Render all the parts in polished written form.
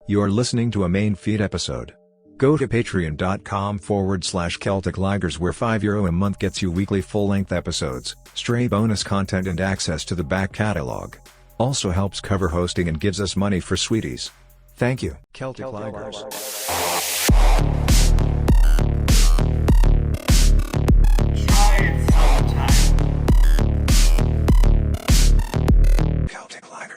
You're listening to a main feed episode. Go to patreon.com/Celtic Ligers where €5 a month gets you weekly full-length episodes, stray bonus content and access to the back catalogue. Also helps cover hosting and gives us money for sweeties. Thank you. Celtic Ligers.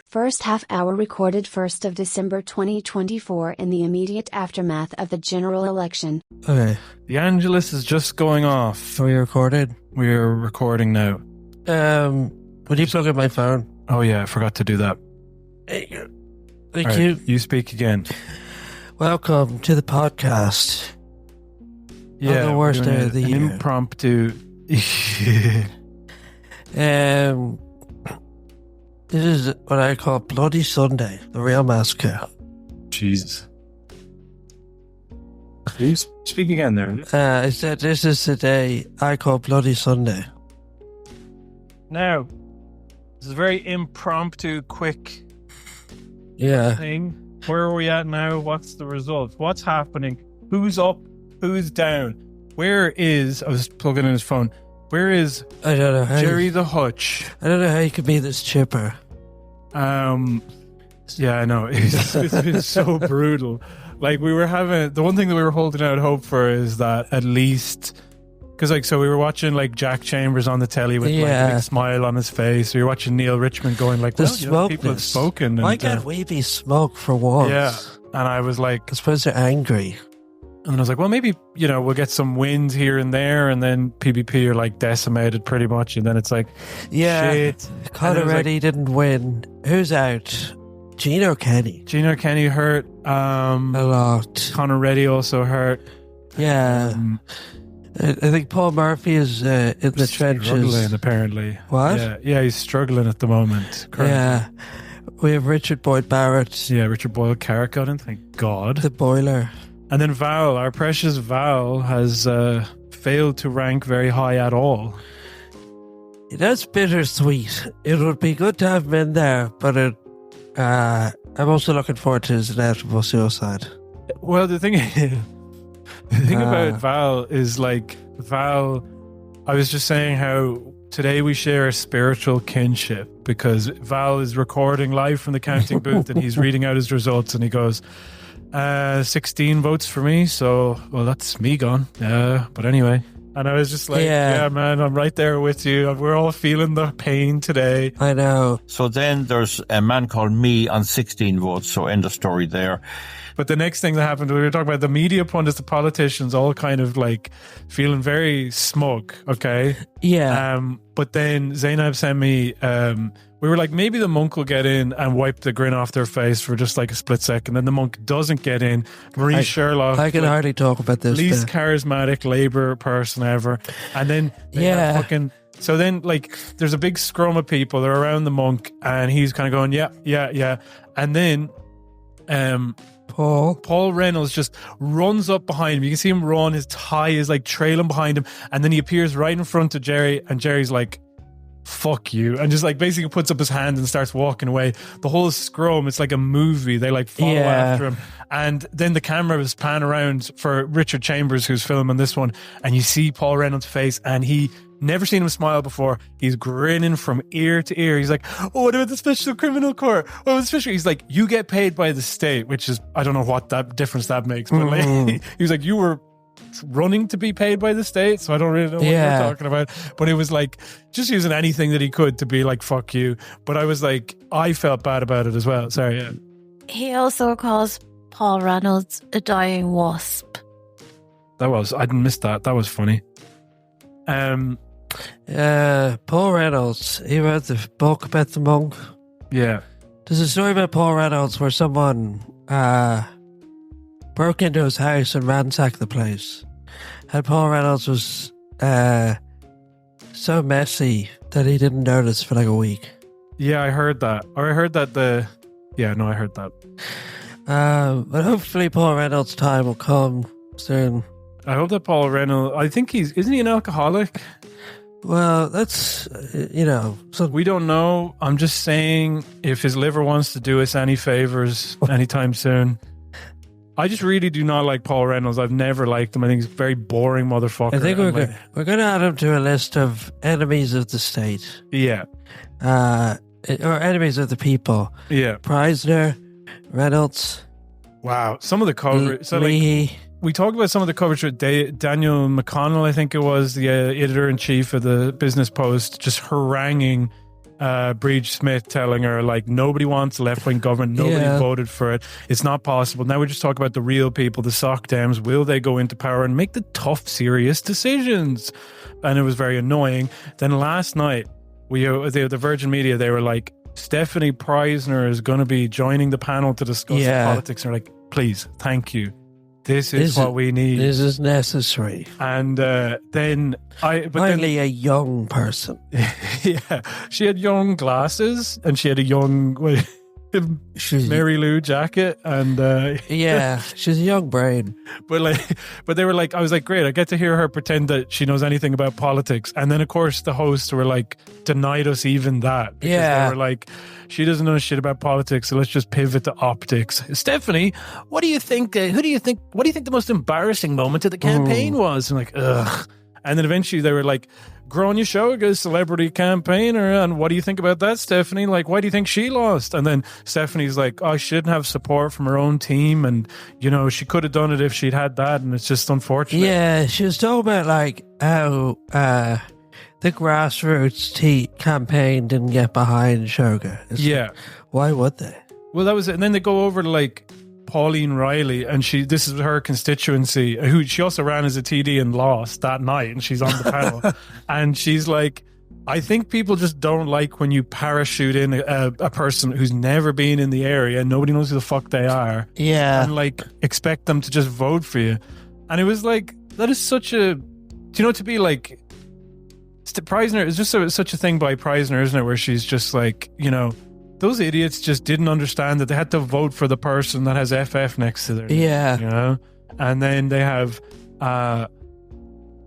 First half hour recorded 1st of December 2024 in the immediate aftermath of the general election. Okay. The Angelus is just going off. Are we recorded? We're recording now. Would you plug in my phone? Oh yeah, I forgot to do that. Thank Right, you. You speak again. Welcome to the podcast. Yeah, the worst we're doing day of the an year. Impromptu. This is what I call Bloody Sunday, the real massacre. Jesus. Can you speak again there? I said this is the day I call Bloody Sunday. Now, this is a very impromptu, quick Yeah. thing. Where are we at now? What's the result? What's happening? Who's up? Who's down? Where is... I was plugging in his phone. Where is I don't know how Gerry the Hutch? I don't know how you could be this chipper. Yeah, I know. It's been so brutal. Like, we were having... The one thing that we were holding out hope for is that at least... Because, like, so we were watching, like, Jack Chambers on the telly with, like, a big smile on his face. We were watching Neil Richmond going, like, well, you know, people have spoken. Why And, can't we be smoked for once? yeah. And I was like... I suppose they're angry. And then I was like, well, maybe, you know, we'll get some wins here and there, and then PvP are like decimated pretty much, and then it's like, Yeah. shit. Conor And it was Reddy didn't win. Who's out? Gino Kenny. Gino Kenny hurt. A lot. Conor Reddy also hurt. Yeah. I think Paul Murphy is in the trenches. Struggling, apparently. What? Yeah, he's struggling at the moment. Currently. Yeah. We have Richard Boyd Barrett. Yeah, Richard Boyle Carrick got in, thank God. The boiler. And then Val, our precious Val, has failed to rank very high at all. That's bittersweet. It would be good to have him in there, but I'm also looking forward to his inevitable suicide. Well, the thing about Val is, like, Val, I was just saying how today we share a spiritual kinship because Val is recording live from the counting booth and he's reading out his results and he goes, 16 votes for me, so, well, that's me gone. But anyway. And I was just like, yeah, man, I'm right there with you. We're all feeling the pain today. I know. So then there's a man called me on 16 votes, so end of story there. But the next thing that happened, we were talking about the media pundits, the politicians, all kind of like feeling very smug, okay? Yeah. But then Zainab sent me, we were like, maybe the monk will get in and wipe the grin off their face for just like a split second. Then the monk doesn't get in. Marie Sherlock. I can hardly talk about this. Least charismatic Labour person ever. And then so then, like, there's a big scrum of people. They're around the monk and he's kind of going, yeah. And then Paul Reynolds just runs up behind him. You can see him run. His tie is like trailing behind him. And then he appears right in front of Gerry and Jerry's like, fuck you, and just like basically puts up his hand and starts walking away. The whole scrum, it's like a movie. They like follow after him, and then the camera was pan around for Richard Chambers, who's filming this one, and you see Paul Reynolds' face, and he never seen him smile before. He's grinning from ear to ear. He's like, oh, what about the special criminal court? Oh, especially, he's like, you get paid by the state, which is, I don't know what that difference that makes, but like, he was like, you were running to be paid by the state, so I don't really know what you're talking about. But it was like just using anything that he could to be like, fuck you. But I was like, I felt bad about it as well. Sorry. Yeah. He also calls Paul Reynolds a dying wasp. I didn't miss that. That was funny. Paul Reynolds, he wrote the book about the monk. Yeah. There's a story about Paul Reynolds where someone broke into his house and ransacked the place. And Paul Reynolds was so messy that he didn't notice for like a week. Yeah, I heard that. Or I heard that I heard that. But hopefully Paul Reynolds' time will come soon. I hope that Paul Reynolds, I think isn't he an alcoholic? Well, that's, we don't know. I'm just saying, if his liver wants to do us any favors anytime soon, I just really do not like Paul Reynolds. I've never liked him. I think he's a very boring motherfucker. I think And, we're going to add him to a list of enemies of the state. Yeah. Or enemies of the people. Yeah. Preissner, Reynolds. Wow. Some of the coverage. So Leahy. we talked about some of the coverage with Daniel McConnell, I think it was, the editor-in-chief of the Business Post, just haranguing Breach Smith, telling her, like, nobody wants a left-wing government. Nobody voted for it. It's not possible. Now we just talk about the real people, the Soc Dems. Will they go into power and make the tough, serious decisions? And it was very annoying. Then last night, the Virgin Media, they were like, Stefanie Preissner is going to be joining the panel to discuss politics. And they're like, please, thank you. This is what we need. This is necessary. And Finally, a young person. Yeah, she had young glasses and she had a young Mary Lou jacket, and she's a young brain. But they were like, I was like, great, I get to hear her pretend that she knows anything about politics. And then of course the hosts were like, denied us even that, because they were like, she doesn't know shit about politics, so let's just pivot to optics. Stephanie, what do you think? What do you think the most embarrassing moment of the campaign was? And like, ugh. And then eventually they were like, Grania Showga's celebrity campaigner, and what do you think about that, Stephanie? Like, why do you think she lost? And then Stephanie's like, oh, she didn't have support from her own team, and, you know, she could have done it if she'd had that, and it's just unfortunate. Yeah, she was talking about, like, how the grassroots campaign didn't get behind Shoga. Like, why would they? Well, that was it. And then they go over to, like, Pauline Riley, and this is her constituency, who she also ran as a TD and lost that night, and she's on the panel. And she's like, I think people just don't like when you parachute in a person who's never been in the area, nobody knows who the fuck they are, and like expect them to just vote for you. And it was like, that is such a, to be like, Preissner is just such a thing by Preissner, isn't it, where she's just like, those idiots just didn't understand that they had to vote for the person that has FF next to their name, And then they have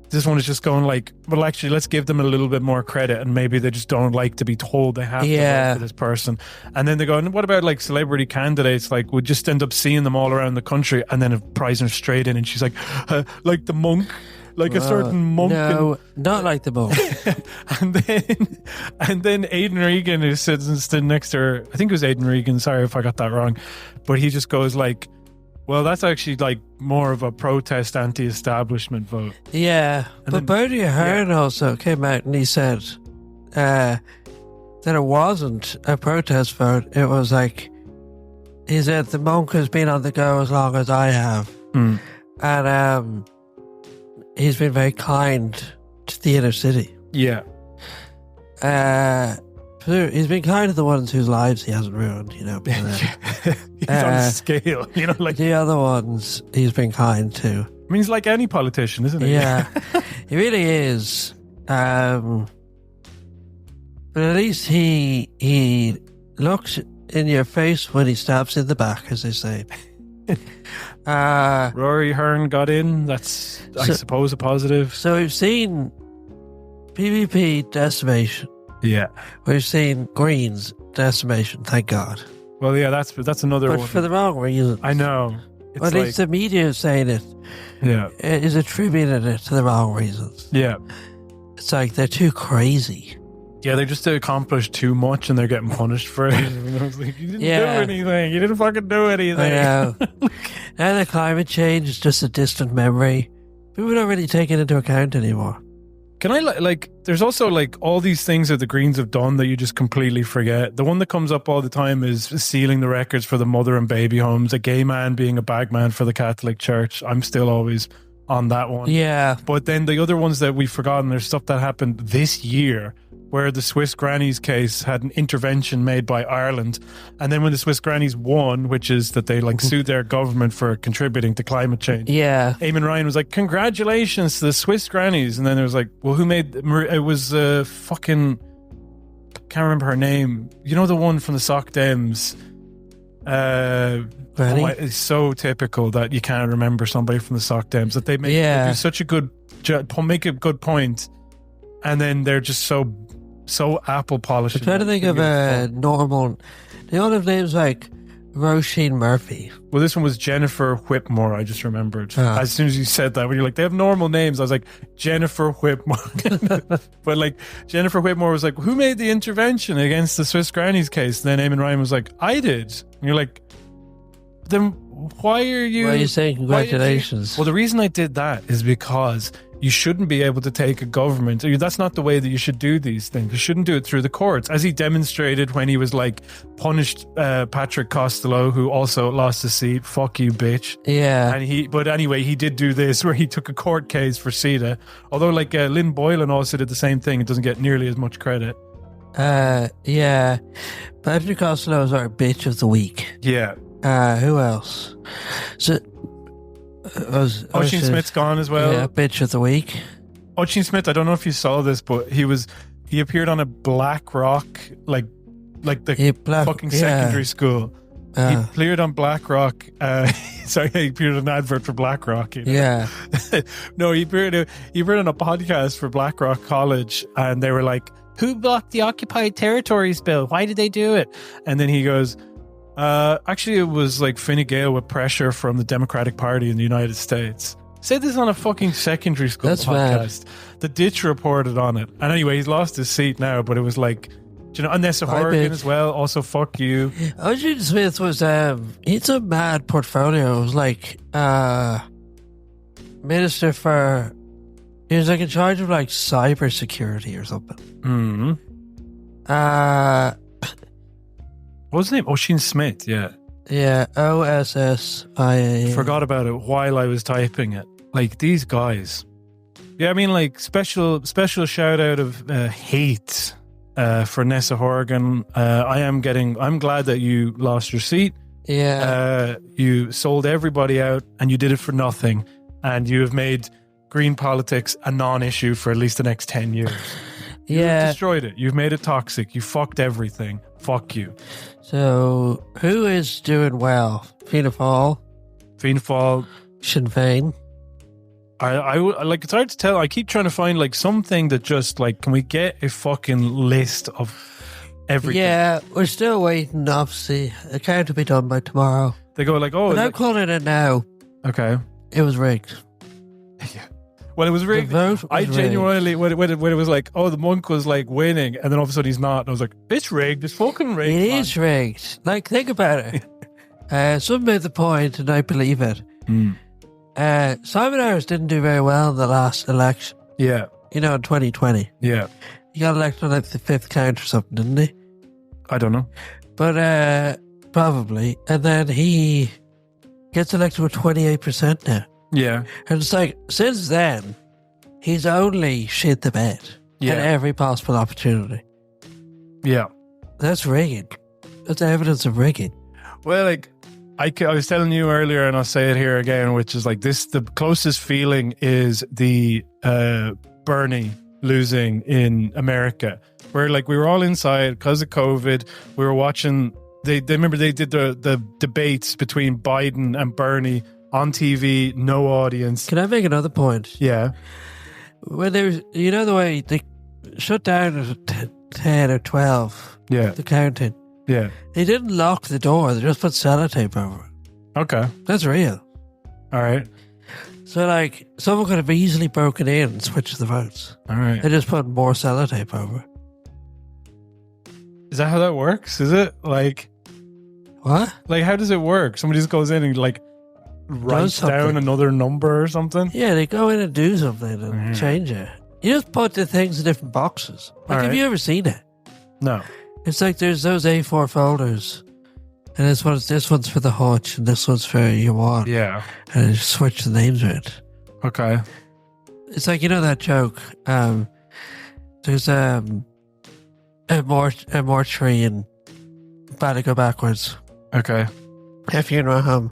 this one is just going like, well, actually, let's give them a little bit more credit, and maybe they just don't like to be told they have to vote for this person. And then they go, and what about like celebrity candidates? Like, we just end up seeing them all around the country, and then Preissner straight in, and she's like the monk. Like a certain monk. No, not like the monk. and then Aidan Regan, who's sitting next to her, I think it was Aidan Regan, sorry if I got that wrong, but he just goes like, well, that's actually like more of a protest anti-establishment vote. Yeah, but Bertie Ahern also came out and he said that it wasn't a protest vote. It was like, he said, the monk has been on the go as long as I have. And he's been very kind to the inner city. Yeah. He's been kind to the ones whose lives he hasn't ruined, He's on a scale, like the other ones he's been kind to. I mean, he's like any politician, isn't he? Yeah, he really is. But at least he looks in your face when he stabs in the back, as they say. Rory Hearn got in. That's, I suppose, a positive. So we've seen PvP decimation. Yeah. We've seen Greens decimation, thank God. Well, yeah, that's another one. But for the wrong reason. I know. Well, at least the media is saying it. Yeah. It is attributing it to the wrong reasons. Yeah. It's like they're too crazy. Yeah, they just accomplished too much and they're getting punished for it. And I was like, you didn't do anything. You didn't fucking do anything. I know. Now the climate change is just a distant memory. People don't really take it into account anymore. Can I, there's also, all these things that the Greens have done that you just completely forget. The one that comes up all the time is sealing the records for the mother and baby homes, a gay man being a bagman for the Catholic Church. I'm still always on that one. Yeah. But then the other ones that we've forgotten, there's stuff that happened this year where the Swiss Grannies case had an intervention made by Ireland. And then when the Swiss Grannies won, which is that they sued their government for contributing to climate change. Yeah. Eamon Ryan was like, congratulations to the Swiss Grannies. And then there was like, well, who made it? Was fucking, can't remember her name. You know, the one from the Soc Dems. It's so typical that you can't remember somebody from the Soc Dems, that they they do such a good make a good point, and then they're just so apple polishing. I'm trying to think of a normal. They all have names like Roisin Murphy. Well, this one was Jennifer Whitmore. I just remembered as soon as you said that. When you're like, they have normal names, I was like, Jennifer Whitmore. But like, Jennifer Whitmore was like, who made the intervention against the Swiss Grannies case? And then Eamon Ryan was like, I did. And you're like, then why are you saying congratulations? Well, the reason I did that is because you shouldn't be able to take a government. That's not the way that you should do these things. You shouldn't do it through the courts, as he demonstrated when he was like punished Patrick Costello, who also lost his seat. Fuck you, bitch. Yeah. But anyway, he did do this where he took a court case for CETA. Although like Lynn Boylan also did the same thing. It doesn't get nearly as much credit. Yeah. Patrick Costello is our bitch of the week. Yeah. Who else? So, Oisin Smith's gone as well. Yeah, bitch of the week. Oisin Smith, I don't know if you saw this, but he appeared on a Black Rock, like the fucking secondary school. He appeared on Black Rock. Sorry, he appeared on an advert for Black Rock. You know? Yeah. No, he appeared on a podcast for Black Rock College, and they were like, "Who blocked the Occupied Territories bill? Why did they do it?" And then he goes, actually, it was like Fine Gael with pressure from the Democratic Party in the United States. Said this on a fucking secondary school podcast. Mad. The Ditch reported on it. And anyway, he's lost his seat now, but it was like, do you know, Nessa Horgan as well. Also, fuck you. Oisin Smith was, he's a mad portfolio. It was like, minister for, he was like in charge of like cyber security or something. What was his name? Oisin Smith, yeah. Yeah, OSSIA. Forgot about it while I was typing it. Like, these guys. Yeah, I mean, like, special shout out of hate for Nessa Horgan. I'm glad that you lost your seat. Yeah. You sold everybody out and you did it for nothing. And you have made green politics a non-issue for at least the next 10 years. You've destroyed it. You've made it toxic. You fucked everything. Fuck you. So, who is doing well? Fianna Fáil? Sinn Féin? I like, it's hard to tell. I keep trying to find like something that just like, can we get a fucking list of everything? Yeah, we're still waiting, obviously. It can't be done by tomorrow. They go like, oh, but I'm calling it now. Okay. It was rigged. Yeah. Well, it was rigged. I genuinely, when it was like, oh, the monk was like winning, and then all of a sudden he's not, and I was like, it's rigged. It's fucking rigged. It is rigged. Like, think about it. Some made the point, and I believe it. Simon Harris didn't do very well in the last election. Yeah. You know, in 2020. Yeah. He got elected on like the 5th count or something, didn't he? I don't know. But probably. And then he gets elected with 28% now. Yeah. And it's like, since then, he's only shit the bed at every possible opportunity. Yeah. That's rigging. That's evidence of rigging. Well, like, I was telling you earlier, and I'll say it here again, which is like this, the closest feeling is the Bernie losing in America, where like we were all inside because of COVID. We were watching, they remember they did the debates between Biden and Bernie on TV, no audience. Can I make another point? Yeah. When there was, you know, the way they shut down at 10 or 12, the counting. Yeah. They didn't lock the door, they just put sellotape over it. Okay. That's real. All right. So, like, someone could have easily broken in and switched the votes. All right. They just put more sellotape over it. Is that how that works? Is it? Like, what? Like, how does it work? Somebody just goes in and, like, writes down another number or something? Yeah, they go in and do something and change it. You just put the things in different boxes. Like, have you ever seen it? No. It's like there's those A4 folders, and this one's for the Hutch, and this one's for You Want. Yeah. And you switch the names around. Okay. It's like, you know that joke, there's a mortuary in Badago backwards. Okay. A funeral home.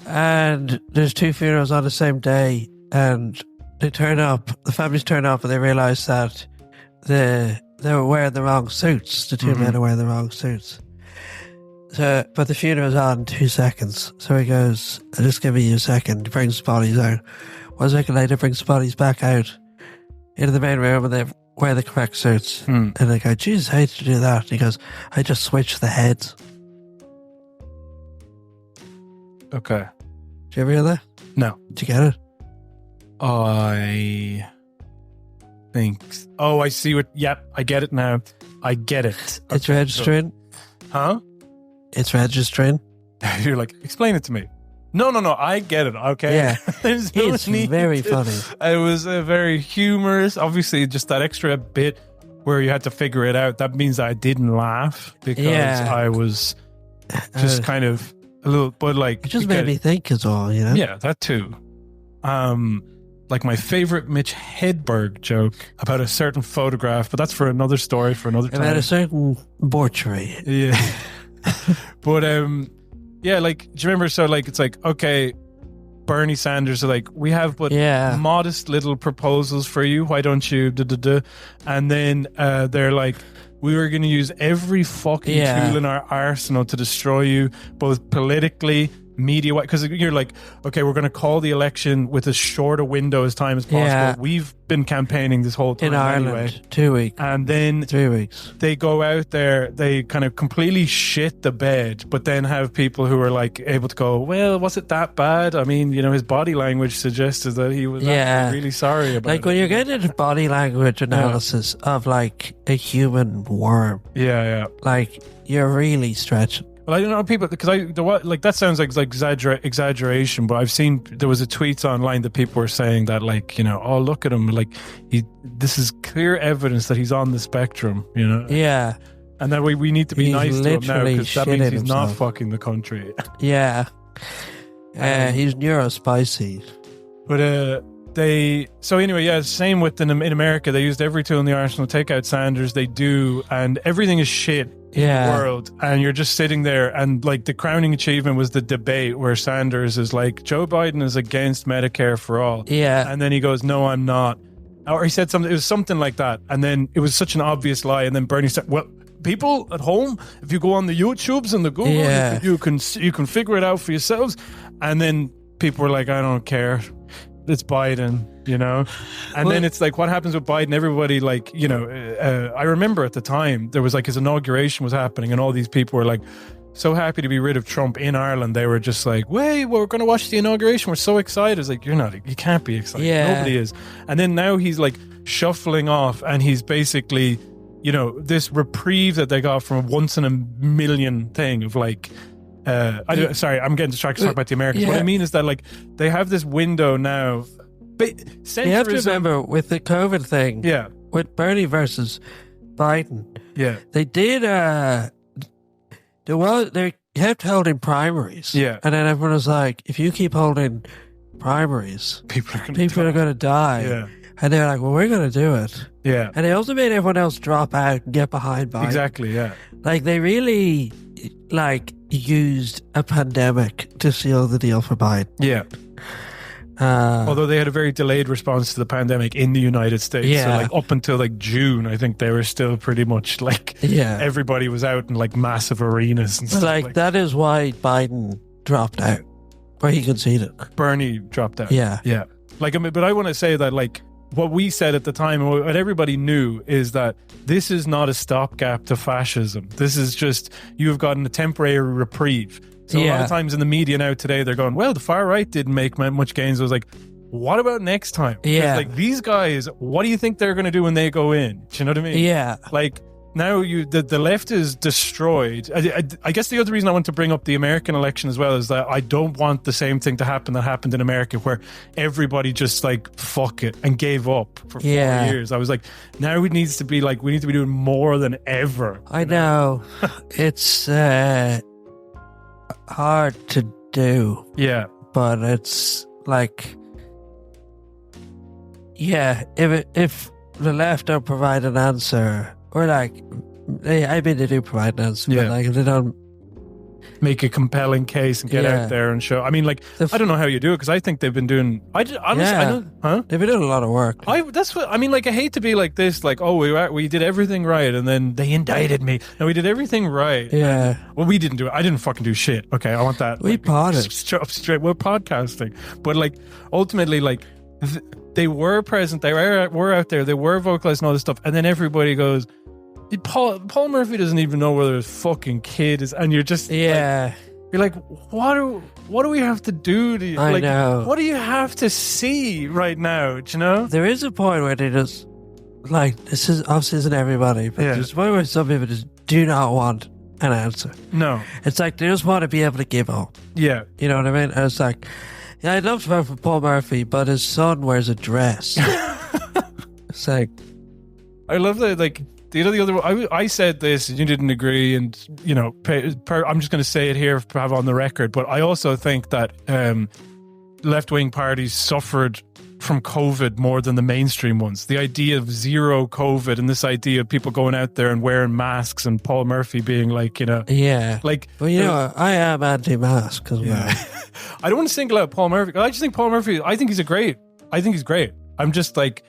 And there's 2 funerals on the same day, and they turn up, the families turn up, and they realise that they were wearing the wrong suits. The 2 men are wearing the wrong suits. So, but the funeral's on in 2 seconds. So he goes, just give me a second. He brings the bodies out. 1 second later, brings the bodies back out into the main room, and they wear the correct suits. And they go, Jesus, how did you do that? And he goes, I just switched the heads. Okay. Did you ever hear that? No. Did you get it? I think. Oh, I see what. Yep, I get it now. I get it. It's Okay, registering. Huh? It's registering. You're like, explain it to me. No, I get it. Okay. Yeah. There's no It's need very to- funny. It was very humorous. Obviously, just that extra bit where you had to figure it out. That means I didn't laugh because Yeah. I was just kind of a little, but like It just made me think as well, you know? Yeah, that too. Like my favorite Mitch Hedberg joke about a certain photograph, but that's for another story for another time. About a certain butchery. Yeah. But yeah, like do you remember, so like it's like, okay, Bernie Sanders are like, we have but Yeah. modest little proposals for you. Why don't you And then they're like, we were going to use every fucking Yeah. tool in our arsenal to destroy you, both politically, media, because you're like, okay, we're going to call the election with as short a window as time as possible. Yeah. We've been campaigning this whole time In Ireland. anyway. 2 weeks. And then 3 weeks. they go out there, they kind of completely shit the bed, but then have people who are like able to go, well, was it that bad? I mean, you know, his body language suggested that he was actually really sorry about like it. when you're getting into body language analysis of like a human worm, Yeah. like you're really stretching. Well, I don't know people, because like that sounds like exaggeration, but I've seen there was a tweet online that people were saying that, like, you know, oh, look at him, like this is clear evidence that he's on the spectrum, you know. Yeah. And that we need to be He's nice to him now, literally because that means shitting he's not himself. fucking the country. Yeah. He's neurospicy. But so anyway, yeah, same with in America. They used every tool in the arsenal to take out Sanders. They do, and everything is shit in Yeah. the world. And you're just sitting there, and like the crowning achievement was the debate where Sanders is like, Joe Biden is against Medicare for all. Yeah. And then he goes, no, I'm not. Or he said something, it was something like that. And then it was such an obvious lie. And then Bernie said, well, people at home, if you go on the YouTubes and the Google, Yeah. you can figure it out for yourselves. And then people were like, I don't care. It's Biden, you know? And then it's like, what happens with Biden? Everybody, like, you know, I remember at the time, there was like his inauguration was happening, and all these people were like, so happy to be rid of Trump in Ireland. They were just like, wait, we're going to watch the inauguration. We're so excited. It's like, you can't be excited. Yeah. Nobody is. And then now he's like shuffling off, and he's basically, you know, this reprieve that they got from a once in a million thing of like, sorry, I'm getting distracted talking about the Americans. Yeah. What I mean is that, like, they have this window now. But You have to remember with the COVID thing, Yeah, with Bernie versus Biden, yeah, they did, they kept holding primaries. Yeah. And then everyone was like, if you keep holding primaries, people are going to die. Yeah, And they're like, well, we're going to do it. yeah, And they also made everyone else drop out and get behind Biden. exactly, yeah. Like, they really, like, used a pandemic to seal the deal for Biden. Yeah. Although they had a very delayed response to the pandemic in the United States. Yeah. So like up until like June, I think they were still pretty much like, Yeah. everybody was out in like massive arenas and But, stuff. like, that is why Biden dropped out, where he conceded. Bernie dropped out. Yeah. Yeah. Like, I mean, but I want to say that, like, what we said at the time and what everybody knew is that this is not a stopgap to fascism. This is just, you've gotten a temporary reprieve. So a lot Yeah. of times in the media now today, they're going, well, the far right didn't make much gains. I was like, what about next time? 'Cause, Yeah. like, these guys, what do you think they're going to do when they go in? Do you know what I mean? Yeah. Like, now the left is destroyed. I guess the other reason I want to bring up the American election as well is that I don't want the same thing to happen that happened in America, where everybody just like fuck it and gave up for 4 Yeah. years. I was like, now we need to be doing more than ever. I know. It's hard to do, Yeah, but it's like, yeah, if the left don't provide an answer, or like, I mean, they do provide an answer, Yeah. but like, if they don't, make a compelling case and get Yeah. out there and show. I mean, like, The f- I don't know how you do it, because I think they've been doing. Honestly, Yeah. I don't, huh? they've been doing a lot of work. That's what I mean. Like, I hate to be like this. Like, oh, we did everything right, and then they indicted me. And we did everything right. Yeah. Well, we didn't do it. I didn't fucking do shit. Okay, I want that. We like, potted. straight. We're podcasting, but like ultimately, like they were present. They were out there. They were vocalizing all this stuff, and then everybody goes, Paul Murphy doesn't even know whether his fucking kid is, and you're just like, Yeah. You're like, what do we have to do to you? I like, know. What do you have to see right now? Do you know? There is a point where they just, like, this is obviously isn't everybody, but Yeah. there's a point where some people just do not want an answer. No. It's like they just want to be able to give up. Yeah. You know what I mean? And it's like, yeah, I'd love to vote for Paul Murphy, but his son wears a dress. It's like, I love that. Like, the other I said this and you didn't agree, and you know, I'm just going to say it here to have on the record, but I also think that left-wing parties suffered from COVID more than the mainstream ones. The idea of zero COVID and this idea of people going out there and wearing masks and Paul Murphy being like, you know, yeah. like, Well, you know, I am anti-mask as well. I don't want to single out Paul Murphy. I just think Paul Murphy, I think he's great. I'm just like,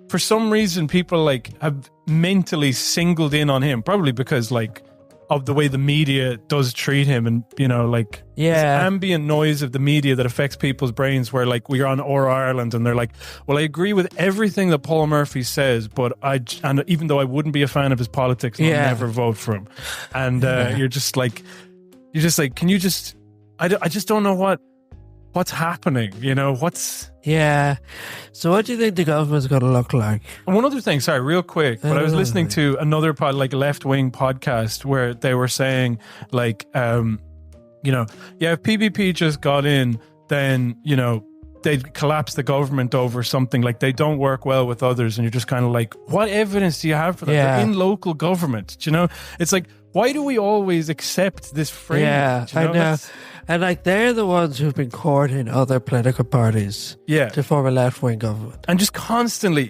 for some reason, people like have mentally singled in on him, probably because like of the way the media does treat him, and you know, like this ambient noise of the media that affects people's brains. Where like we're on Or Ireland, and they're like, "Well, I agree with everything that Paul Murphy says, but and even though I wouldn't be a fan of his politics, I'll never vote for him." And you're just like, can you just? I just don't know what's happening. You know what's. Yeah. So what do you think the government's going to look like? And one other thing, sorry, real quick, but I was listening to another left-wing podcast where they were saying like, you know, if PBP just got in, then, you know, they'd collapse the government over something, like they don't work well with others. And you're just kind of like, what evidence do you have for that? Yeah. They're in local government, do you know? It's like, why do we always accept this frame? Yeah, you know? I know. And like they're the ones who've been courting other political parties to form a left-wing government. And just constantly.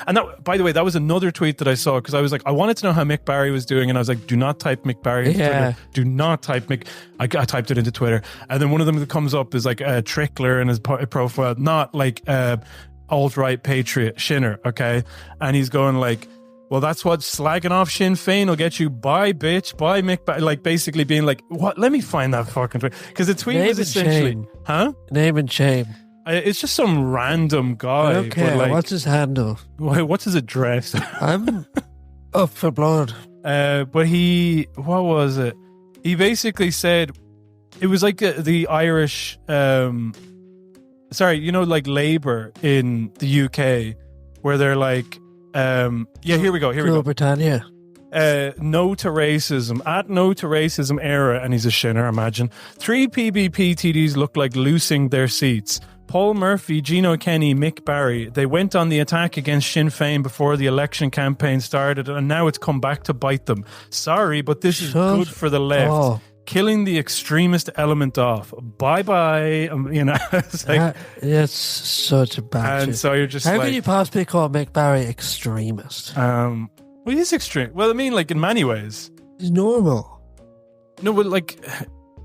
And that, by the way, that was another tweet that I saw, because I was like, I wanted to know how Mick Barry was doing, and I was like, do not type Mick Barry into Twitter. Do not type Mick. I typed it into Twitter. And then one of them that comes up is like a Trickler in his profile, not like alt-right patriot, Shinner, okay? And he's going like, well, that's what slagging off Sinn Féin will get you. Bye, bitch. Bye, Mick. Like, basically being like, what? Let me find that fucking tweet. Because the tweet was essentially... Name and shame. It's just some random guy. I don't care. Like, what's his handle? What's his address? I'm up for blood. But what was it? He basically said, it was like the Irish... sorry, you know, like Labour in the UK, where they're like... here we go. Britannia. No to racism. At no to racism era, and he's a Shinner, imagine. 3 PBP TDs look like losing their seats. Paul Murphy, Gino Kenny, Mick Barry. They went on the attack against Sinn Féin before the election campaign started, and now it's come back to bite them. Sorry, but this is good for the left. Killing the extremist element off. Bye-bye. You know, it's like... That's such a bad And shit. so you're just How like... can you possibly call Mick Barry extremist? Well, he is extreme. Well, I mean, like, in many ways. He's normal. No, but, like,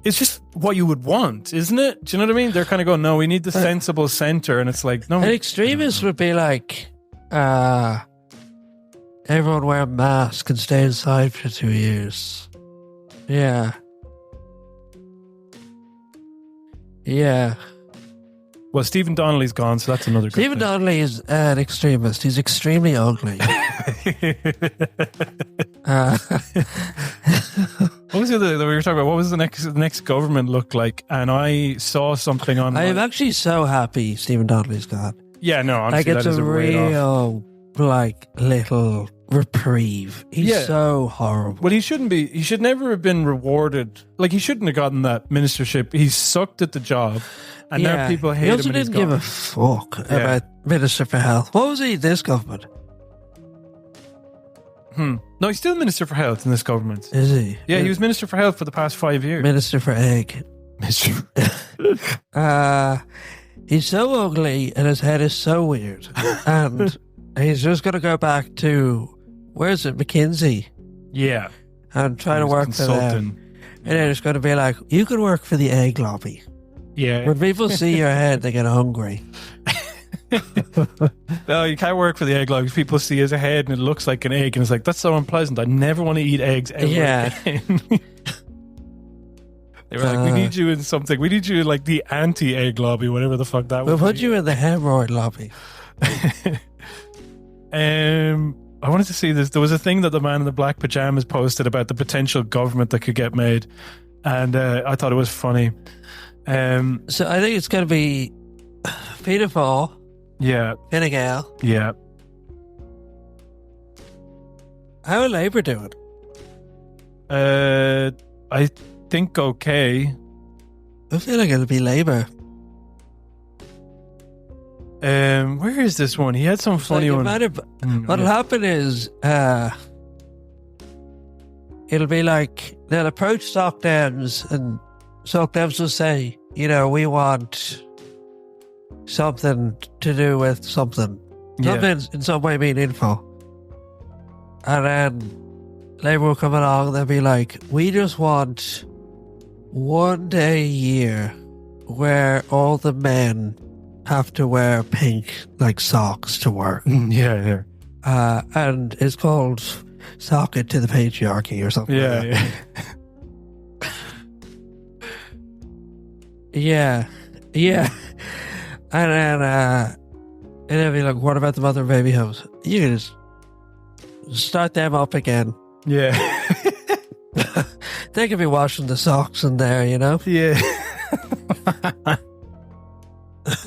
it's just what you would want, isn't it? Do you know what I mean? They're kind of going, no, we need the sensible centre. And it's like, no. An extremist would be like, everyone wear a mask and stay inside for 2 years. Yeah. Yeah. Well, Stephen Donnelly's gone, so that's another good Stephen thing. Donnelly is an extremist. He's extremely ugly. What was the other that we were talking about? What was the next government look like? And I saw something on... I am actually so happy Stephen Donnelly's gone. Yeah, no, honestly, like, it's that is a real, like, little reprieve. He's so horrible. Well, he shouldn't be. He should never have been rewarded. Like, he shouldn't have gotten that ministership. He sucked at the job, and now people hate him. He also and he's didn't give gone. a fuck about Minister for Health. What was he, this government? No, he's still Minister for Health in this government. Is he? Yeah, he was Minister for Health for the past 5 years. Minister for Egg. He's so ugly and his head is so weird. And he's just going to go back to, where is it, McKinsey? Yeah. And try to work for them. And then it's going to be like, you can work for the egg lobby. Yeah. When people see your head, they get hungry. No, you can't work for the egg lobby. People see his head and it looks like an egg, and it's like, that's so unpleasant. I never want to eat eggs ever again. They were like, we need you in something. We need you in like the anti-egg lobby, whatever the fuck that was. We'll put you in the hemorrhoid lobby. I wanted to see this. There was a thing that the man in the black pajamas posted about the potential government that could get made. And I thought it was funny. So I think it's going to be Fianna Fáil, Yeah. Fine Gael. Yeah. How are Labour doing? I think okay. I feel like it'll be Labour. Where is this one? He had some funny one. What'll happen is it'll be like they'll approach Soc Dems, and Soc Dems will say, we want something to do with something. Something in some way meaningful. And then Labour will come along and they'll be like, we just want one day a year where all the men have to wear pink like socks to work. Yeah. And it's called Sock It to the Patriarchy or something. Yeah. Yeah. And then they'll be like, what about the mother and baby homes? You can just start them up again. Yeah. They could be washing the socks in there, Yeah.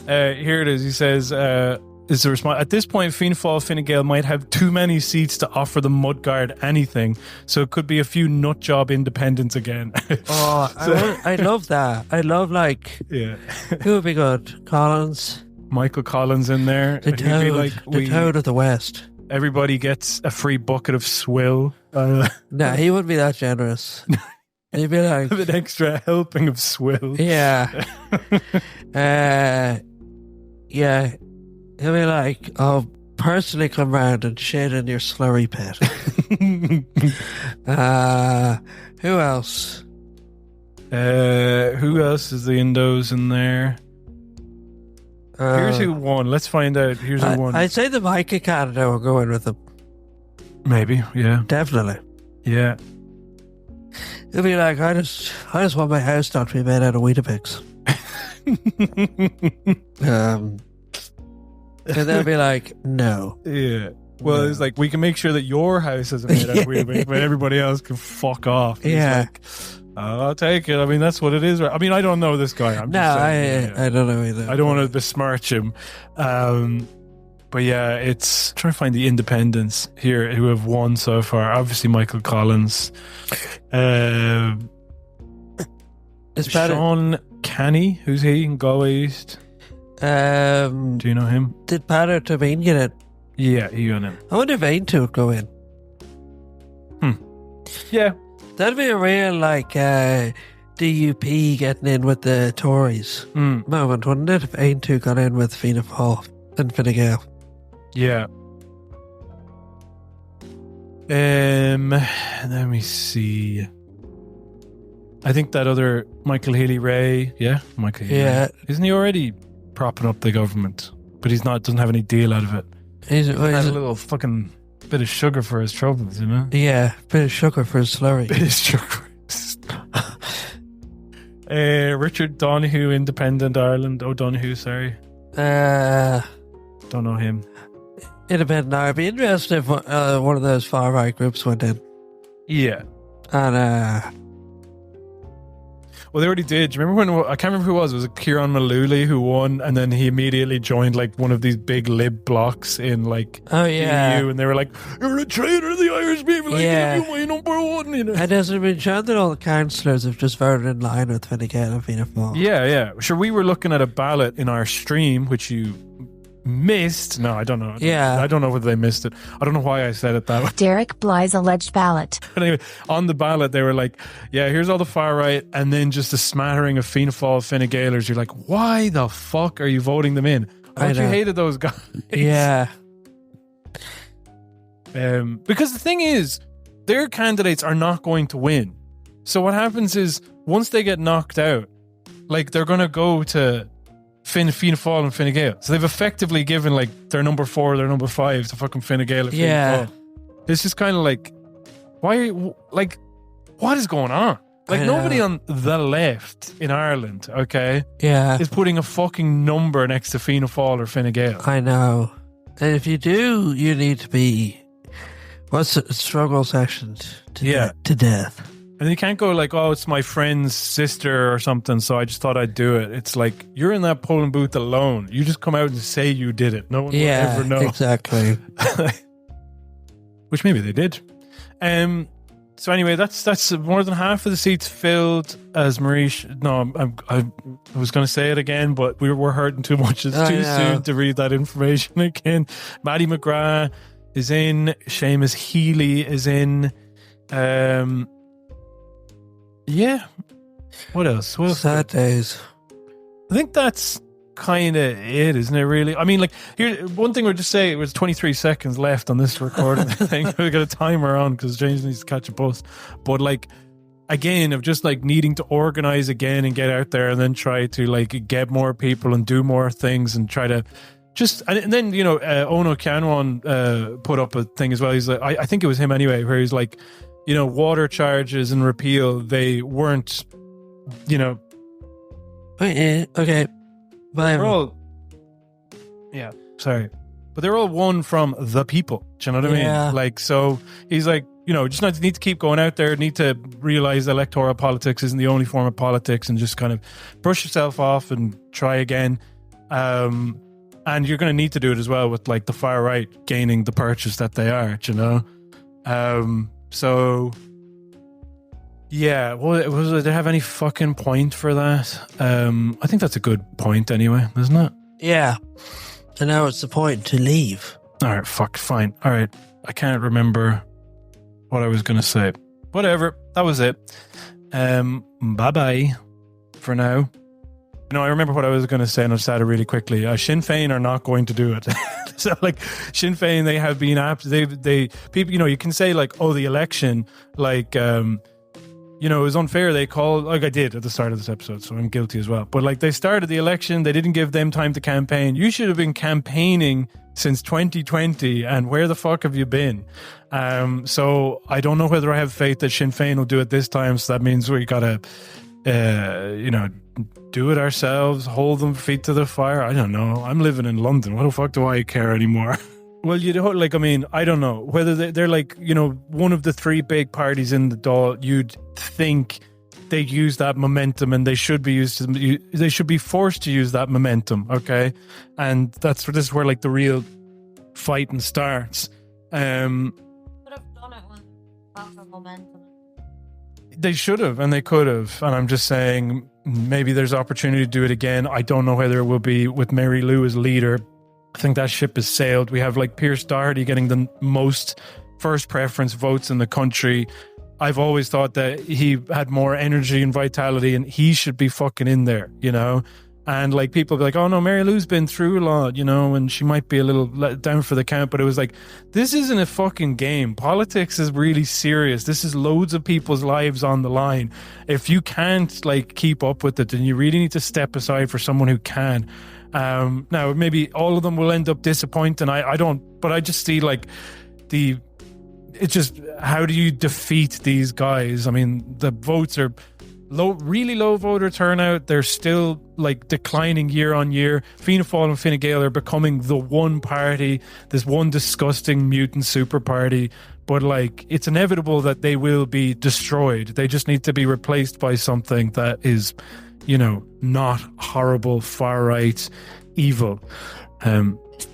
Here it is. He says, is the response at this point, Fianna Fáil, Fine Gael might have too many seats to offer the mudguard anything, so it could be a few nut job independents again. I love that. I love who would be good? Collins, Michael Collins in there. the Toad of the West. Everybody gets a free bucket of swill. No, he wouldn't be that generous. He'd be like an extra helping of swill. Yeah. Yeah. He'll be like, I'll personally come round and shit in your slurry pit. Who else? Who else is the Indos in there? Here's who won. Let's find out. Here's who won. I'd say the Micah Canada will go in with them. Maybe, yeah. Definitely. Yeah. He'll be like, I just want my house not to be made out of Weetabix. And they'll be like, no. Yeah. Well, it's like, we can make sure that your house isn't made out of Weetabix, but everybody else can fuck off. Yeah. Like, I'll take it. I mean, that's what it is. I mean, I don't know this guy. I don't know either. I don't want to besmirch him. But yeah, it's trying to find the independents here who have won so far. Obviously, Michael Collins. Sean Canny, who's he in Galway East? Do you know him? Did Patter to Bain get it? Yeah, he got it. I wonder if Ain would go in. Yeah. That'd be a real, DUP getting in with the Tories moment, wouldn't it? If Ain got in with Fianna Fáil and Fine Gael. Yeah. Let me see. I think that other Michael Healy-Rae, Michael Healy-Rae. Isn't he already propping up the government? But doesn't have any deal out of it. He's a little fucking bit of sugar for his troubles, you know? Yeah, bit of sugar for his slurry. Bit of sugar. Richard Donoghue, Independent Ireland. O'Donoghue, sorry. Don't know him. Independent Ireland. It'd be interesting if one of those far-right groups went in. Yeah. And, well, they already did. Do you remember when, I can't remember who it was. It was Kieran Malooly who won, and then he immediately joined one of these big lib blocks in the EU, and they were like, "You're a traitor to the Irish people. You're my number one." You know? And has it been shown that all the councillors have just voted in line with Fine Gael and Fianna Fáil? Yeah. Sure, we were looking at a ballot in our stream, which you missed. No, I don't know. I don't know whether they missed it. I don't know why I said it that way. Derek Bly's alleged ballot. But anyway, on the ballot, they were like, yeah, here's all the far right, and then just a smattering of Fianna Fáil, Fine Gaelers. You're like, why the fuck are you voting them in? But you hated those guys. Yeah. Because the thing is, their candidates are not going to win. So what happens is, once they get knocked out, they're going to go to Fianna Fáil and Fine Gael. So they've effectively given their number 4, their number 5 to fucking Fine Gael and Fianna Fáil. It's just kind of why, what is going on? Nobody on the left in Ireland, is putting a fucking number next to Fianna Fáil or Fine Gael. I know. And if you do, you need to be, what's the struggle session to death? And you can't go like, oh, it's my friend's sister or something, so I just thought I'd do it. It's like, you're in that polling booth alone. You just come out and say you did it. No one will ever know. Exactly. Which maybe they did. So anyway, that's more than half of the seats filled. As Marie, I was going to say it again, but we're hurting too much. It's too soon to read that information again. Maddie McGrath is in. Seamus Healy is in. Yeah. What else? Sad days. I think that's kind of it, isn't it, really? I mean, like, here, one thing we'll just say, it was 23 seconds left on this recording thing. We've got a timer on because James needs to catch a bus. But, like, again, of just, like, needing to organize again and get out there and then try to, like, get more people and do more things and try to just... And then, you know, Ono Canwan put up a thing as well. He's like, I think it was him anyway, where he's like, you know, water charges and repeal, they weren't, you know... Okay. They're all, yeah, sorry, but they're all won from the people. Do you know what I mean? Like, so he's like, you know, just need to keep going out there. Need to realize electoral politics isn't the only form of politics, and just kind of brush yourself off and try again. And you're going to need to do it as well with like the far right gaining the purchase that they are. Do you know? So. Yeah, well, did it have any fucking point for that? I think that's a good point anyway, isn't it? Yeah. And now it's the point to leave. All right, fine. All right, I can't remember what I was going to say. Whatever, that was it. Bye-bye for now. No, I remember what I was going to say and I said it really quickly. Sinn Féin are not going to do it. So, like, Sinn Féin, they have been... They people, you know, you can say, like, oh, the election, like... you know, it was unfair. They called, like I did at the start of this episode, so I'm guilty as well. But like, they started the election, they didn't give them time to campaign. You should have been campaigning since 2020, and where the fuck have you been? So I don't know whether I have faith that Sinn Féin will do it this time. So that means we gotta, you know, do it ourselves, hold them feet to the fire. I don't know. I'm living in London. What the fuck do I care anymore? Well, you know, like, I mean, I don't know whether they're like, you know, one of the three big parties in the Dáil. You'd think they'd use that momentum, and they should be they should be forced to use that momentum. Okay, and this is where like the real fighting starts. Could have done it with proper momentum. They should have, and they could have. And I'm just saying, maybe there's opportunity to do it again. I don't know whether it will be with Mary Lou as leader. I think that ship has sailed. We have like Pierce Doherty getting the most first preference votes in the country. I've always thought that he had more energy and vitality, and he should be fucking in there, you know? And like, people be like, oh no, Mary Lou's been through a lot, you know, and she might be a little let down for the count. But it was like, this isn't a fucking game. Politics is really serious. This is loads of people's lives on the line. If you can't like keep up with it, then you really need to step aside for someone who can. Now maybe all of them will end up disappointing. I don't, but I just see like it's just, how do you defeat these guys? I mean, the votes are really low voter turnout. They're still like declining year on year. Fianna Fáil and Fine Gael are becoming the one party, this one disgusting mutant super party. But like, it's inevitable that they will be destroyed. They just need to be replaced by something that is, you know, not horrible, far right, evil.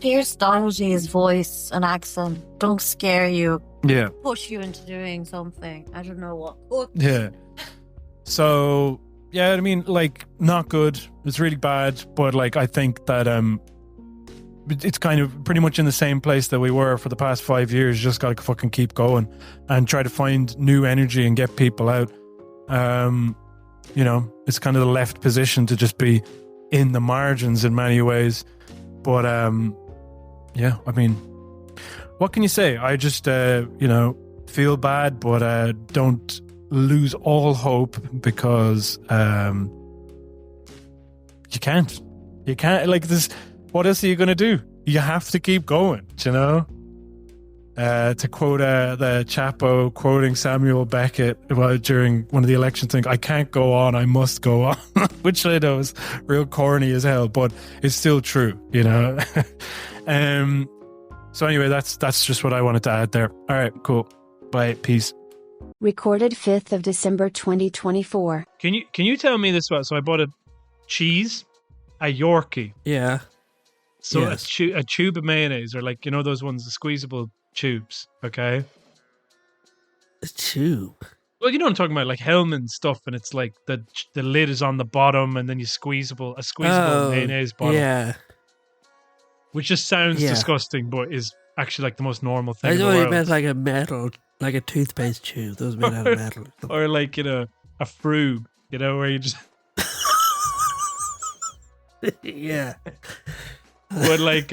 Pierce Doherty's voice and accent don't scare you. Yeah. Push you into doing something. I don't know what. Yeah. So, yeah, I mean, like, not good. It's really bad. But like, I think that it's kind of pretty much in the same place that we were for the past 5 years. You just got to fucking keep going and try to find new energy and get people out. You know, it's kind of the left position to just be in the margins in many ways. But, yeah, I mean, what can you say? I just, you know, feel bad, but don't lose all hope, because you can't. You can't, like, this. What else are you going to do? You have to keep going, you know? To quote the Chapo quoting Samuel Beckett during one of the election things, I can't go on, I must go on, which I know is real corny as hell, but it's still true, you know? So anyway, that's just what I wanted to add there. All right, cool. Bye. Peace. Recorded 5th of December 2024. Can you tell me this? So I bought a cheese, a Yorkie. Yeah. So Yes. a tube of mayonnaise, or like, you know, those ones, the squeezable tubes. Okay. A tube. Well, you know what I'm talking about, like Hellman stuff, and it's like the lid is on the bottom, and then you squeezable mayonnaise bottle. Yeah. Which just sounds Yeah. disgusting, but is actually like the most normal thing I in the thought you world. meant like a metal, like a toothpaste tube. Those made out of metal. Or like, you know, a frube, you know, where you just. Yeah. But like,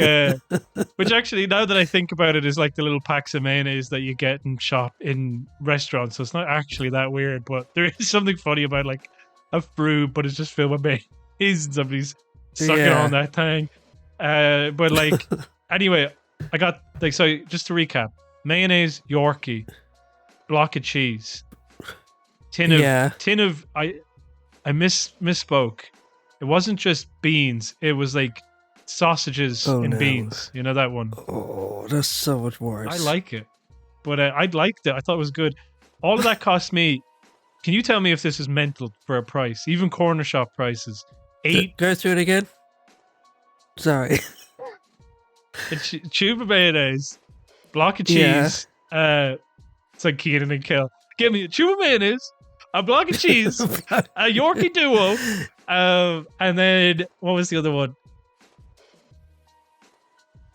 which actually, now that I think about it, is like the little packs of mayonnaise that you get in restaurants. So it's not actually that weird, but there is something funny about like a frube, but it's just filled with mayonnaise and somebody's sucking on that thing. But like, anyway, I got like, so just to recap: mayonnaise, Yorkie, block of cheese, tin of I misspoke. It wasn't just beans; it was like sausages and beans. You know that one? Oh, that's so much worse. I like it, but I liked it. I thought it was good. All of that cost me. Can you tell me if this is mental for a price? Even corner shop prices. Go through it again. Sorry. A tube of mayonnaise, block of cheese. It's like Keenan and Kel. Give me a tube of mayonnaise, a block of cheese, a Yorkie duo, and then what was the other one?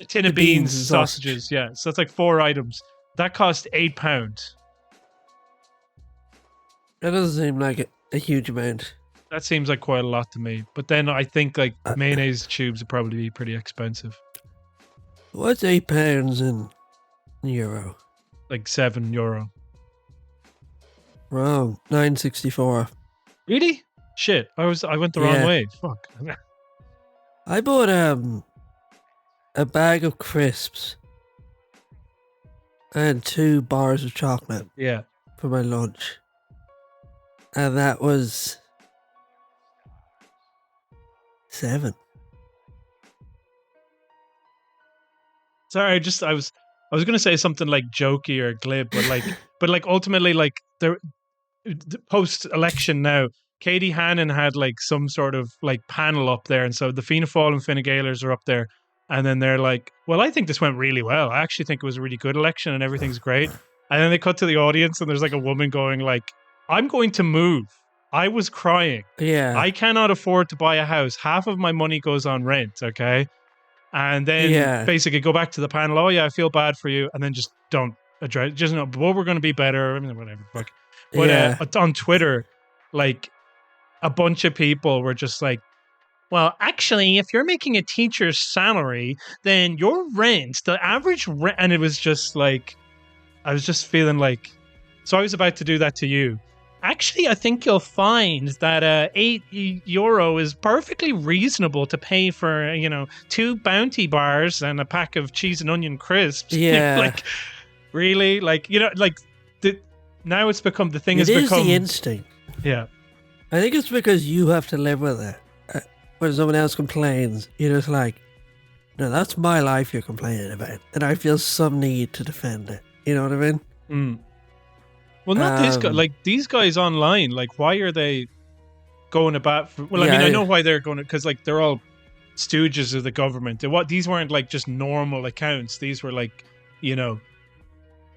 A tin of beans and sausages. Yeah, so it's like 4 items. That cost £8. That doesn't seem like a huge amount. That seems like quite a lot to me. But then I think like mayonnaise tubes would probably be pretty expensive. What's £8 in euro? Like €7. Wrong. 9.64. Really? Shit. I went the wrong way. Fuck. I bought a bag of crisps and 2 bars of chocolate. Yeah. For my lunch. And that was $7. Sorry, I was gonna say something like jokey or glib, but like ultimately, like the post election now, Katie Hannon had like some sort of like panel up there, and so the Fianna Fáil and Fine Gaelers are up there, and then they're like, "Well, I think this went really well. I actually think it was a really good election, and everything's great." And then they cut to the audience, and there's like a woman going like, "I'm going to move. I was crying. Yeah. I cannot afford to buy a house. Half of my money goes on rent. Okay." And then basically go back to the panel. Oh yeah, I feel bad for you, and then just don't address. Just know, but we're going to be better. I mean, whatever. Fuck. But on Twitter, like a bunch of people were just like, "Well, actually, if you're making a teacher's salary, then your rent, the average rent," and it was just like, I was just feeling like, so I was about to do that to you. Actually, I think you'll find that €8 is perfectly reasonable to pay for, 2 Bounty bars and a pack of cheese and onion crisps. Yeah. Like, really? Like, now it's become, the thing has It become... is the instinct. Yeah. I think it's because you have to live with it. When someone else complains, you're just like, no, that's my life you're complaining about. And I feel some need to defend it. You know what I mean? Mm. Well, not this guy. Like, these guys online, like, why are they going about for... Well, I mean, I know why they're going to... Because, like, they're all stooges of the government. These weren't, like, just normal accounts. These were, like, your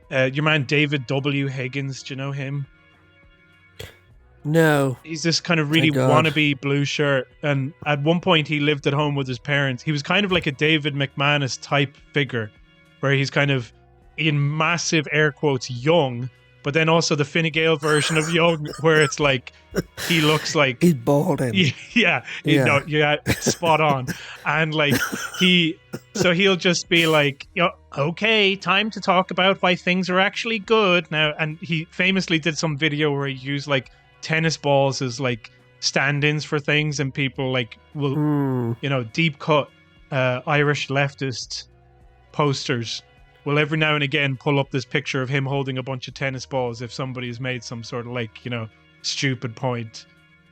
man David W. Higgins. Do you know him? No. He's this kind of really wannabe blue shirt. And at one point, he lived at home with his parents. He was kind of like a David McManus type figure, where he's kind of, in massive air quotes, young... But then also the Fine Gael version of young, where it's like he looks like he's balding. Yeah, spot on. And like he'll just be like, okay, time to talk about why things are actually good now. And he famously did some video where he used like tennis balls as like stand-ins for things, and people like will deep cut Irish leftist posters will every now and again pull up this picture of him holding a bunch of tennis balls if somebody has made some sort of like, stupid point.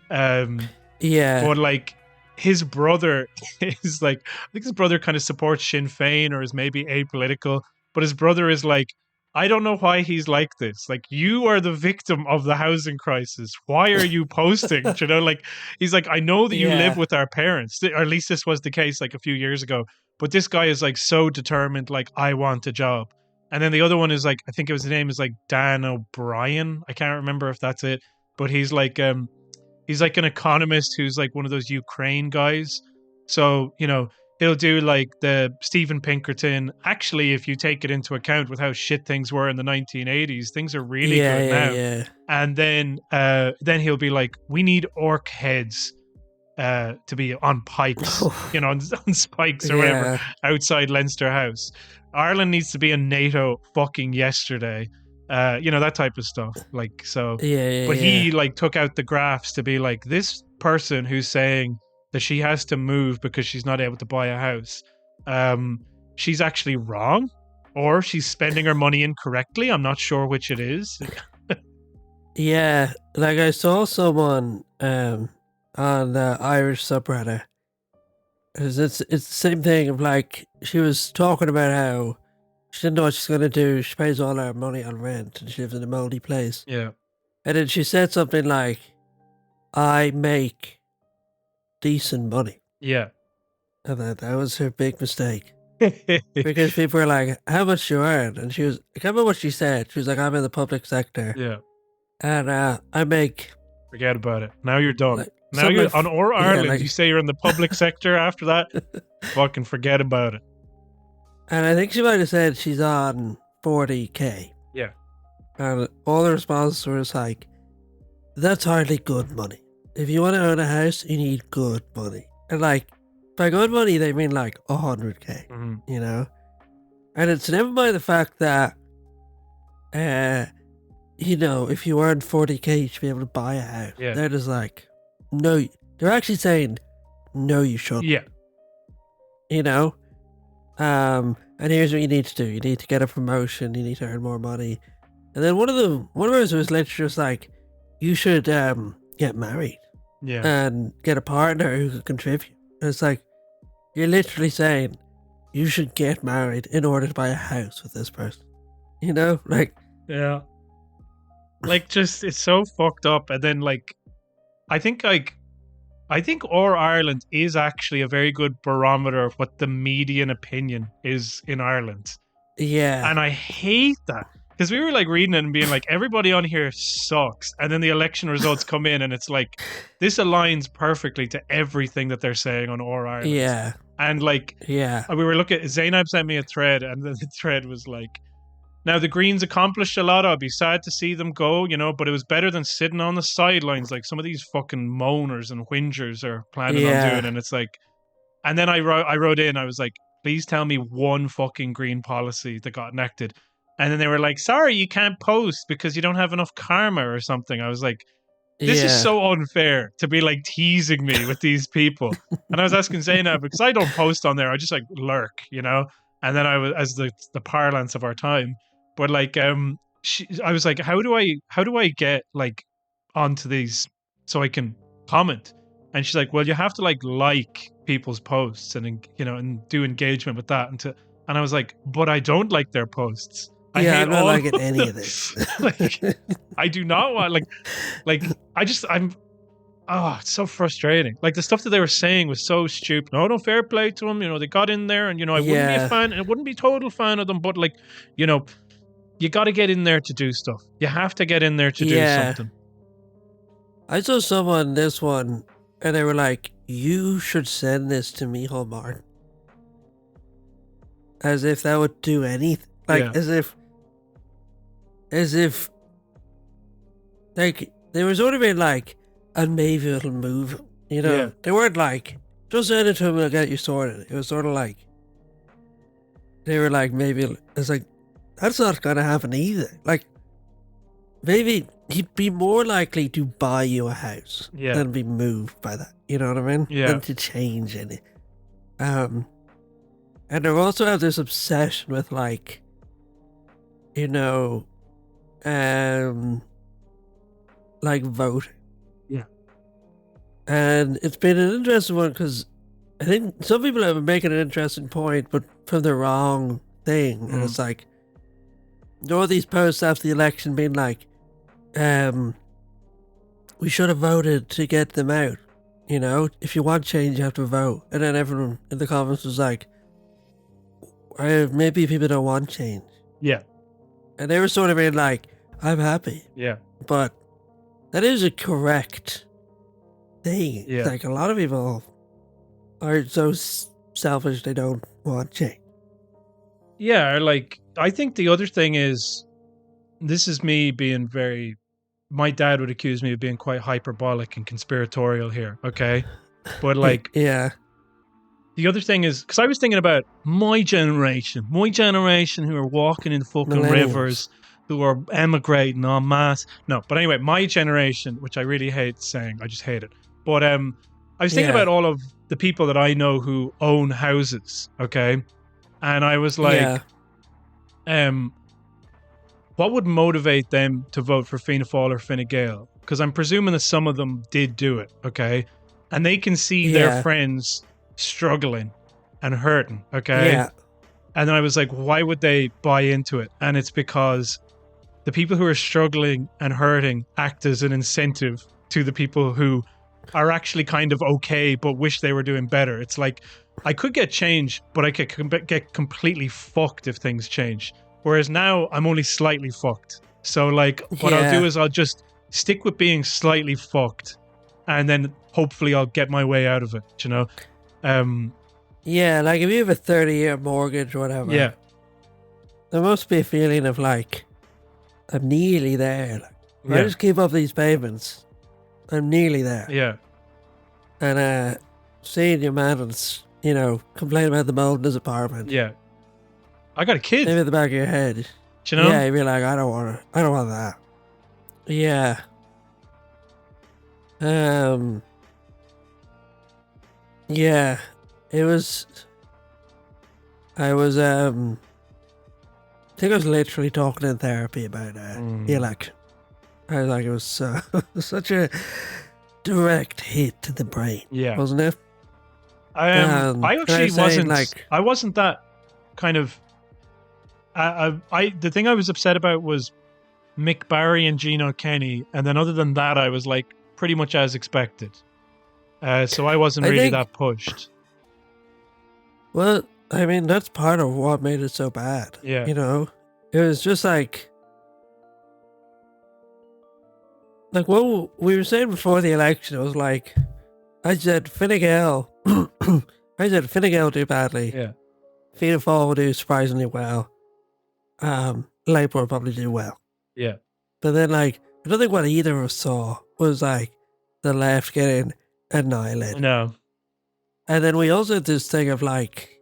But like his brother is like, I think his brother kind of supports Sinn Féin or is maybe apolitical, but his brother is like, I don't know why he's like this. Like, you are the victim of the housing crisis. Why are you posting? You know, like, he's like, I know that you live with our parents, or at least this was the case like a few years ago. But this guy is like so determined, like, I want a job. And then the other one is like, I think it was, the name is like Dan O'Brien. I can't remember if that's it. But he's like an economist who's like one of those Ukraine guys. So, you know, he'll do like the Stephen Pinkerton. Actually, if you take it into account with how shit things were in the 1980s, things are really good now. Yeah. And then he'll be like, we need orc heads to be on pikes, you know, on spikes or whatever outside Leinster House. Ireland needs to be in NATO fucking yesterday. You know, that type of stuff. Like, so. But he like took out the graphs to be like, this person who's saying that she has to move because she's not able to buy a house, she's actually wrong, or she's spending her money incorrectly. I'm not sure which it is. Yeah, like I saw someone on the Irish subreddit. It's the same thing of like, she was talking about how she didn't know what she's going to do. She pays all her money on rent and she lives in a moldy place. Yeah. And then she said something like, I make decent money. Yeah. And that was her big mistake. Because people were like, how much you earn? And she was, I can't remember what she said. She was like, I'm in the public sector. Yeah. And I make... Forget about it. Now you're done. Like, now you're on Or Ireland. Like, you say you're in the public sector after that? Fucking forget about it. And I think she might have said she's on 40k. Yeah. And all the responses were like, that's hardly good money. If you want to own a house, you need good money. And like, by good money, they mean like 100k, you know? And it's never mind the fact that, you know, if you earn 40k, you should be able to buy a house. Yeah. They're just like, no, they're actually saying, no, you shouldn't. Yeah. You know? And here's what you need to do. You need to get a promotion. You need to earn more money. And then one of us was literally just like, you should get married. Yeah. And get a partner who can contribute. And it's like, you're literally saying you should get married in order to buy a house with this person. You know? Like, yeah. Like, just, it's so fucked up. And then like, I think Or Ireland is actually a very good barometer of what the median opinion is in Ireland. Yeah. And I hate that. Because we were like reading it and being like, everybody on here sucks. And then the election results come in and it's like, this aligns perfectly to everything that they're saying on Or Ireland. Yeah. And like, yeah, we were looking, Zainab sent me a thread and the thread was like, now the Greens accomplished a lot. I'd be sad to see them go, you know, but it was better than sitting on the sidelines like some of these fucking moaners and whingers are planning on doing. And it's like, and then I wrote in, I was like, please tell me one fucking green policy that got enacted. And then they were like, sorry, you can't post because you don't have enough karma or something. I was like, this is so unfair to be like teasing me with these people. And I was asking Zainab, because I don't post on there. I just like lurk, you know? And then I was, as the parlance of our time. But like, I was like, how do I get like onto these so I can comment? And she's like, well, you have to like people's posts and, you know, and do engagement with that. And I was like, but I don't like their posts. I'm not liking any of this. Like, I do not want it's so frustrating. Like the stuff that they were saying was so stupid. No, fair play to them. You know, they got in there and, you know, I wouldn't be a fan. I wouldn't be total fan of them, but like, you know, you got to get in there to do stuff. You have to get in there to do something. I saw someone this one and they were like, you should send this to Micheál Martin. As if that would do anything. Like, as if, like, they were sort of being like, and maybe it'll move, you know? Yeah. They weren't like, just send it to him and I'll get you sorted. It was sort of like, they were like, maybe, it's like, that's not going to happen either. Like, maybe he'd be more likely to buy you a house than be moved by that. You know what I mean? Yeah. Than to change any. And they also have this obsession with, like, you know, like voting. Yeah. And it's been an interesting one because I think some people have been making an interesting point, but from the wrong thing. And it's like, there were these posts after the election being like, we should have voted to get them out. You know, if you want change, you have to vote. And then everyone in the comments was like, maybe people don't want change. Yeah. And they were sort of being like, I'm happy. Yeah. But that is a correct thing. Yeah. Like, a lot of people are so selfish they don't want change. Yeah, like, I think the other thing is, this is me being my dad would accuse me of being quite hyperbolic and conspiratorial here, okay? But like, yeah. The other thing is, because I was thinking about my generation who are walking in fucking rivers, who are emigrating en masse. No, but anyway, my generation, which I really hate saying, I just hate it. But I was thinking about all of the people that I know who own houses, okay? And I was like, what would motivate them to vote for Fianna Fáil or Fine Gael? Because I'm presuming that some of them did do it, okay? And they can see their friends struggling and hurting, okay? Yeah. And then I was like, why would they buy into it? And it's because the people who are struggling and hurting act as an incentive to the people who are actually kind of okay but wish they were doing better. It's like, I could get change, but I could get completely fucked if things change. Whereas now I'm only slightly fucked. So like, what I'll do is I'll just stick with being slightly fucked, and then hopefully I'll get my way out of it, you know? Yeah, like if you have a 30-year mortgage or whatever. Yeah. There must be a feeling of like, I'm nearly there. Like, if I just keep up these payments, I'm nearly there. Yeah. And seeing your man, you know, complain about the mold in his apartment. Yeah. I got a kid. Maybe at the back of your head. Do you know? Yeah, you'd be like, I don't want that. Yeah. Yeah. I think I was literally talking in therapy about the election. I was like, it was such a direct hit to the brain. Yeah. Wasn't it? I actually wasn't like, I wasn't that kind of the thing I was upset about was Mick Barry and Gino Kenny, and then other than that I was like pretty much as expected. So I wasn't really that pushed. Well, I mean, that's part of what made it so bad. Yeah. You know? It was just like what we were saying before the election, it was like, I said Fine Gael do badly. Yeah. Fianna Fáil will do surprisingly well. Labour will probably do well. Yeah. But then, like, I don't think what either of us saw was, like, the left getting annihilated. No. And then we also had this thing of, like,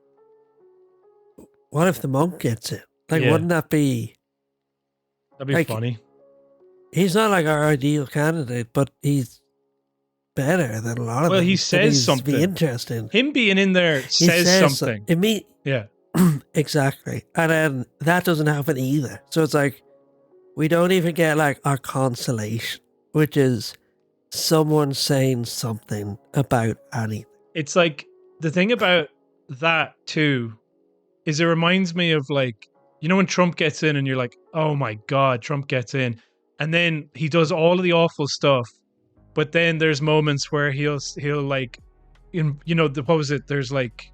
what if the Monk gets it? Like, wouldn't that be... That'd be like, funny. He's not, like, our ideal candidate, but he's better than a lot of them. Well, he says something. Be interesting. Him being in there says something. Yeah. Exactly. And then that doesn't happen either. So it's like, we don't even get like our consolation, which is someone saying something about anything. It's like, the thing about that too is it reminds me of like, you know, when Trump gets in and you're like, oh my God, Trump gets in. And then he does all of the awful stuff. But then there's moments where he'll like, what was it? There's like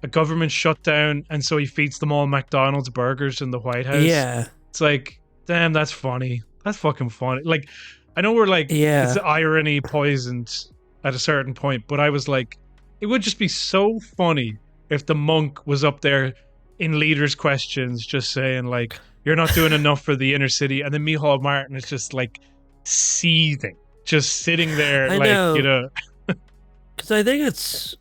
a government shutdown, and so he feeds them all McDonald's burgers in the White House. Yeah. It's like, damn, that's funny. That's fucking funny. Like, I know we're like, it's irony poisoned at a certain point, but I was like, it would just be so funny if the Monk was up there in leaders' questions just saying like, you're not doing enough for the inner city, and then Micheál Martin is just like seething, just sitting there, you know. Because I think it's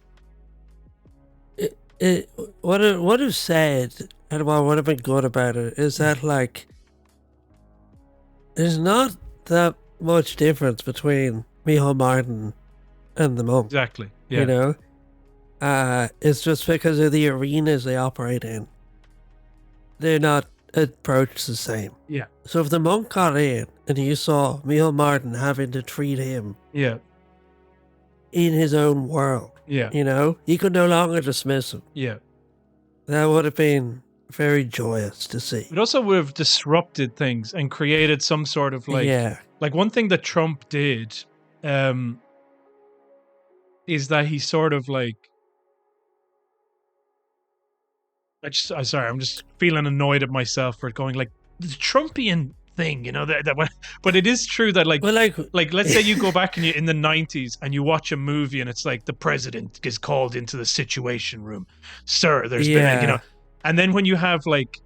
what is said and what would have been good about it is that like there's not that much difference between Micheál Martin and the Monk. Exactly. Yeah. You know? It's just because of the arenas they operate in. They're not approached the same. Yeah. So if the Monk got in and you saw Micheál Martin having to treat him in his own world, you know, you could no longer dismiss him. Yeah. That would have been very joyous to see. It also would have disrupted things and created some sort of like one thing that Trump did is that he sort of like, I'm sorry, I'm just feeling annoyed at myself for going like the Trumpian thing, you know, but it is true that like let's say you go back and you in the 90s and you watch a movie and it's like the president gets called into the situation room, sir, there's been, you know, and then when you have like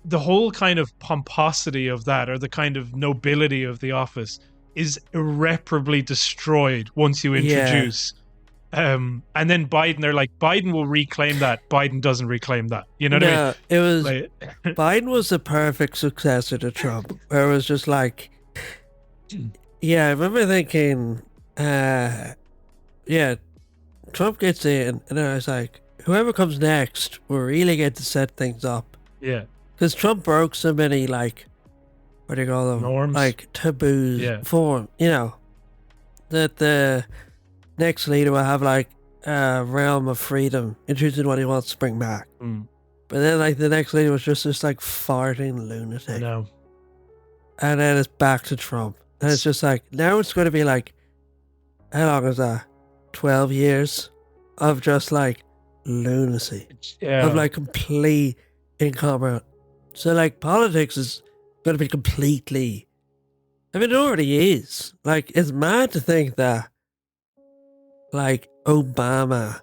the whole kind of pomposity of that or the kind of nobility of the office is irreparably destroyed once you introduce and then Biden, they're like, Biden will reclaim that. Biden doesn't reclaim that. You know what I mean? It was like, Biden was the perfect successor to Trump, where it was just like, I remember thinking, Trump gets in, and I was like, whoever comes next will really get to set things up. Yeah. Because Trump broke so many, like, what do you call them? Norms. Like, taboos, form, you know, that the next leader will have, like, a realm of freedom in choosing what he wants to bring back. But then, like, the next leader was just this, like, farting lunatic. No. And then it's back to Trump. And it's just like, now it's going to be like, how long is that? 12 years of just, like, lunacy. Of, like, complete incompetence. So, like, politics is going to be completely... I mean, it already is. Like, it's mad to think that, like, Obama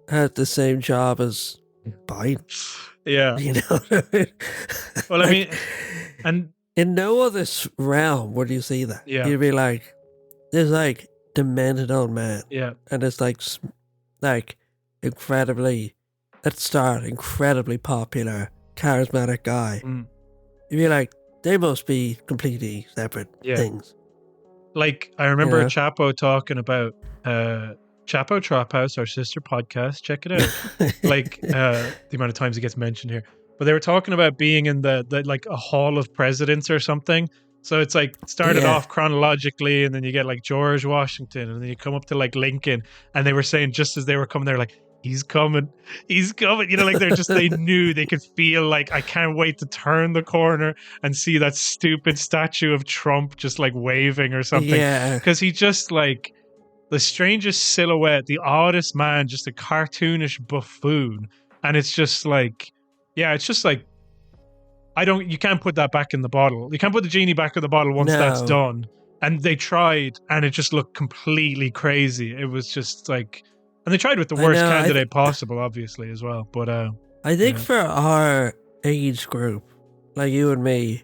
had the same job as Biden. Yeah. You know what I mean? Well, I mean, and... in no other realm would you see that. Yeah. You'd be like, this, like, demented old man. Yeah. And it's, like incredibly, at the start, incredibly popular, charismatic guy. You'd be like, they must be completely separate things. Like, I remember Chapo talking about Chapo Trap House, our sister podcast. Check it out. Like, the amount of times it gets mentioned here. But they were talking about being in the like a hall of presidents or something. So it's like started off chronologically, and then you get like George Washington, and then you come up to like Lincoln. And they were saying just as they were coming, they're like, he's coming. You know, like they knew, they could feel like, I can't wait to turn the corner and see that stupid statue of Trump just like waving or something. Yeah. Because he just like the strangest silhouette, the oddest man, just a cartoonish buffoon. And it's just like, it's just like, you can't put that back in the bottle. You can't put the genie back in the bottle once that's done. And they tried, and it just looked completely crazy. It was just like, and they tried with the worst candidate possible, obviously, as well. But I think for our age group, like you and me,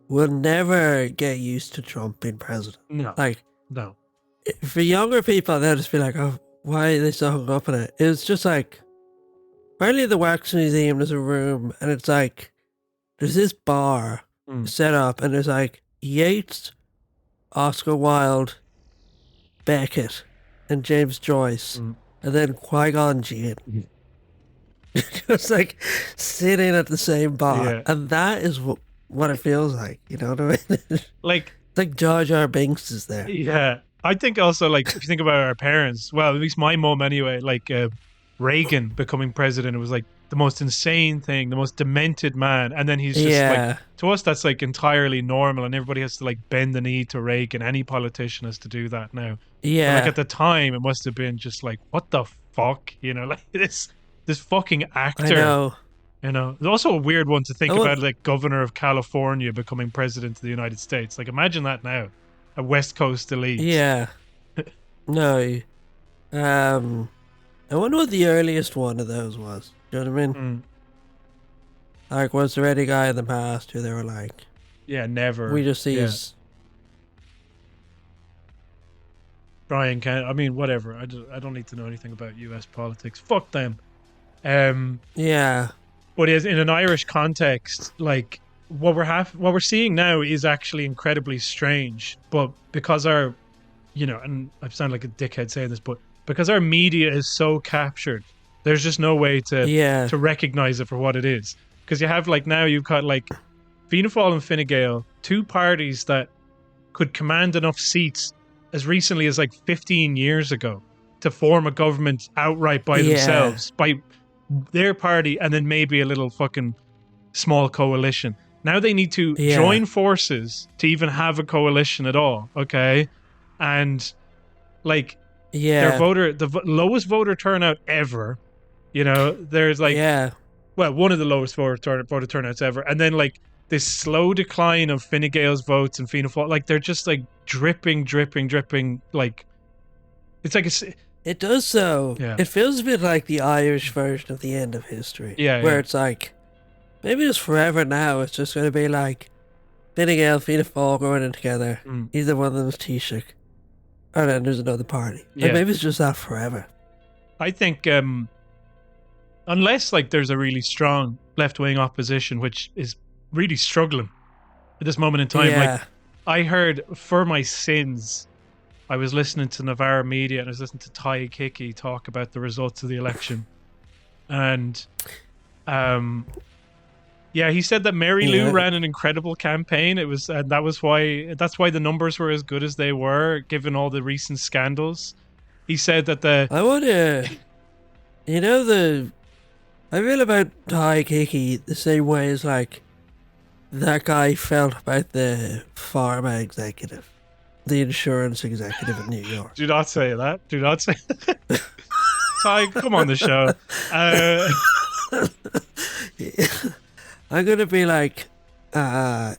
we'll never get used to Trump being president. No. Like, no. For younger people, they'll just be like, oh, why are they so hung up on it? It's just like, apparently the Wax Museum, there's a room, and it's like, there's this bar set up, and there's like Yeats, Oscar Wilde, Beckett, and James Joyce, and then Qui-Gon Jinn. Just like sitting at the same bar. And that is what it feels like, you know what I mean? Like, it's like Jar Jar Binks is there. Yeah. I think also, like, if you think about our parents, well, at least my mom anyway, like Reagan becoming president, it was like the most insane thing, the most demented man. And then he's just like, to us, that's like entirely normal, and everybody has to like bend the knee to Reagan. Any politician has to do that now. Yeah. But, like, at the time, it must have been just like, what the fuck? You know, like this fucking actor. I know. You know, it's also a weird one to think about, like governor of California becoming president of the United States. Like, imagine that now, a West Coast elite. Yeah. No. I wonder what the earliest one of those was. You know what I mean? Like, was there any guy in the past who they were like, yeah, never. we just see his... Brian can. I mean, whatever. I don't need to know anything about U.S. politics. Fuck them. Yeah. But in an Irish context, like what we're seeing now is actually incredibly strange. But because our, you know, and I sound like a dickhead saying this, but because our media is so captured, there's just no way to recognize it for what it is. Because you have, like, now you've got like Fianna Fáil and Fine Gael, two parties that could command enough seats as recently as like 15 years ago to form a government outright by themselves, by their party and then maybe a little fucking small coalition. Now they need to Yeah. join forces to even have a coalition at all, okay? And like Yeah. the lowest voter turnout ever, you know, there's like yeah. well, one of the lowest voter turnouts ever, and then like this slow decline of Fine Gael's votes and Fianna Fáil, like they're just like dripping, like it's like It does so. Yeah. It feels a bit like the Irish version of the end of history. Yeah, Where yeah. it's like, maybe it's forever now. It's just going to be like Fine Gael, Fianna Fáil going in together. Either one of them is Taoiseach. Or then there's another party. Yeah. Like, maybe it's just that forever. I think unless like there's a really strong left-wing opposition which is really struggling at this moment in time. Yeah. Like I heard for my sins, I was listening to Navarra Media and I was listening to Ty Kicky talk about the results of the election, and yeah, he said that Mary Lou ran an incredible campaign. It was, and that's why the numbers were as good as they were, given all the recent scandals. He said that I want to, I feel about Ty Kiki the same way as like that guy felt about the pharma executive, the insurance executive in New York. Do not say that. Do not say that. Ty, come on the show. I'm gonna be like, there'll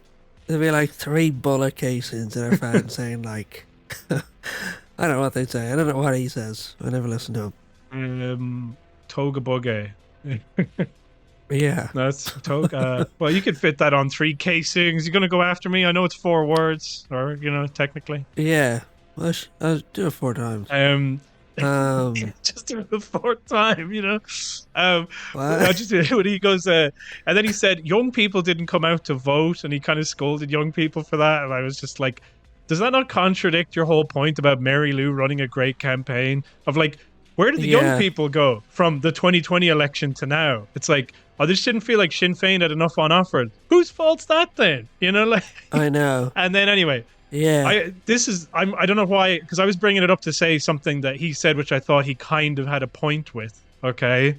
be like 3 bullet casings in our fan saying like, I don't know what they say. I don't know what he says. I never listen to him. Toga Bugge. Yeah. That's Toga. Well, you could fit that on 3 casings. You're gonna go after me? I know it's 4 words, or technically. Yeah. I'll do it 4 times. Just do it the 4th time, What? when he goes, and then he said young people didn't come out to vote, and he kind of scolded young people for that, and I was just like, does that not contradict your whole point about Mary Lou running a great campaign? Of like, where did the young people go from the 2020 election to now? It's like, oh, this didn't feel like Sinn Féin had enough on offer. Whose fault's that then? Like, I know. And then anyway. Yeah. I don't know why, because I was bringing it up to say something that he said, which I thought he kind of had a point with. Okay.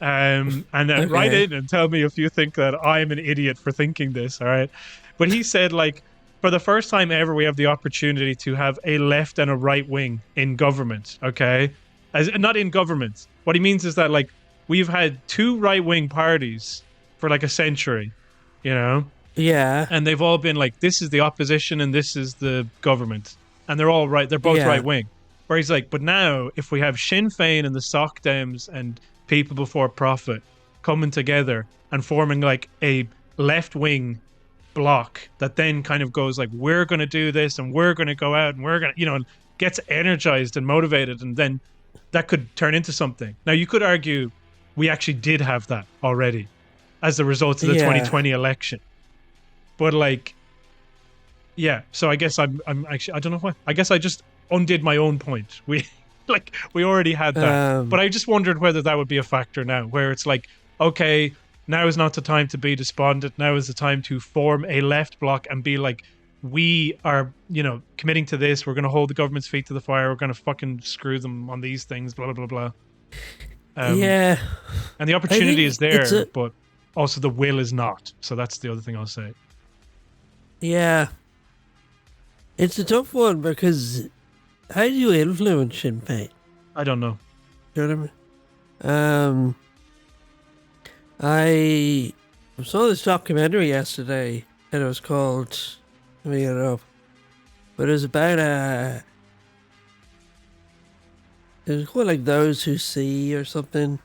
And then write in and tell me if you think that I'm an idiot for thinking this. All right. But he said, like, for the first time ever, we have the opportunity to have a left and a right wing in government. Okay. Not in government. What he means is that, like, we've had 2 right wing parties for like a century, Yeah. and they've all been like, this is the opposition and this is the government. And they're all right. They're both right wing. Where he's like, but now if we have Sinn Féin and the Soc Dems and People Before Profit coming together and forming like a left wing block that then kind of goes like, we're going to do this and we're going to go out and we're going to, and gets energized and motivated, and then that could turn into something. Now you could argue we actually did have that already as the result of the 2020 election. But like, yeah. So I guess I'm actually, I don't know why. I guess I just undid my own point. We already had that, but I just wondered whether that would be a factor now, where it's like, okay, now is not the time to be despondent. Now is the time to form a left bloc and be like, we are, committing to this. We're going to hold the government's feet to the fire. We're going to fucking screw them on these things. Blah blah blah blah. Yeah. And the opportunity is there, but also the will is not. So that's the other thing I'll say. Yeah. It's a tough one because how do you influence Sinn Féin? I don't know. You know what I mean? I saw this documentary yesterday and it was called, let me get it up, but it was about it was called like Those Who See or something.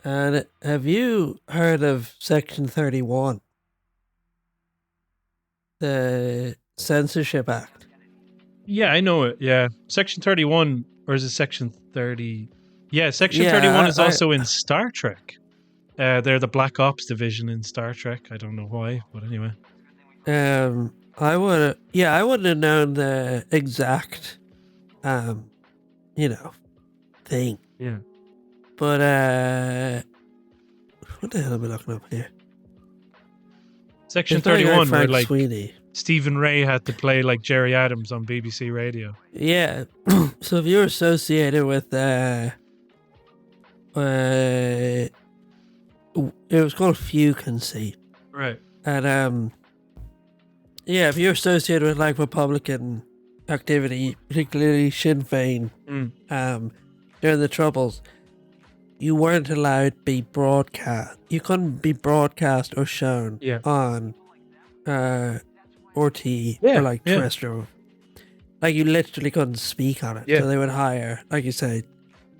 And have you heard of Section 31? The Censorship Act. Yeah, I know it. Yeah. Section 31, or is it Section 30? Yeah, Section 31 is also in Star Trek. They're the Black Ops division in Star Trek. I don't know why, but anyway. I wouldn't have known the exact, thing. Yeah. But, what the hell am I looking up here? Section 31, where Frank like Sweeney. Stephen Ray had to play like Jerry Adams on BBC Radio. Yeah. So if you're associated with it was called fucancy. Right. And yeah, if you're associated with like Republican activity, particularly Sinn Féin, during the Troubles, you weren't allowed to be broadcast. You couldn't be broadcast or shown on RT or like terrestrial. Like you literally couldn't speak on it. Yeah. So they would hire, like you say,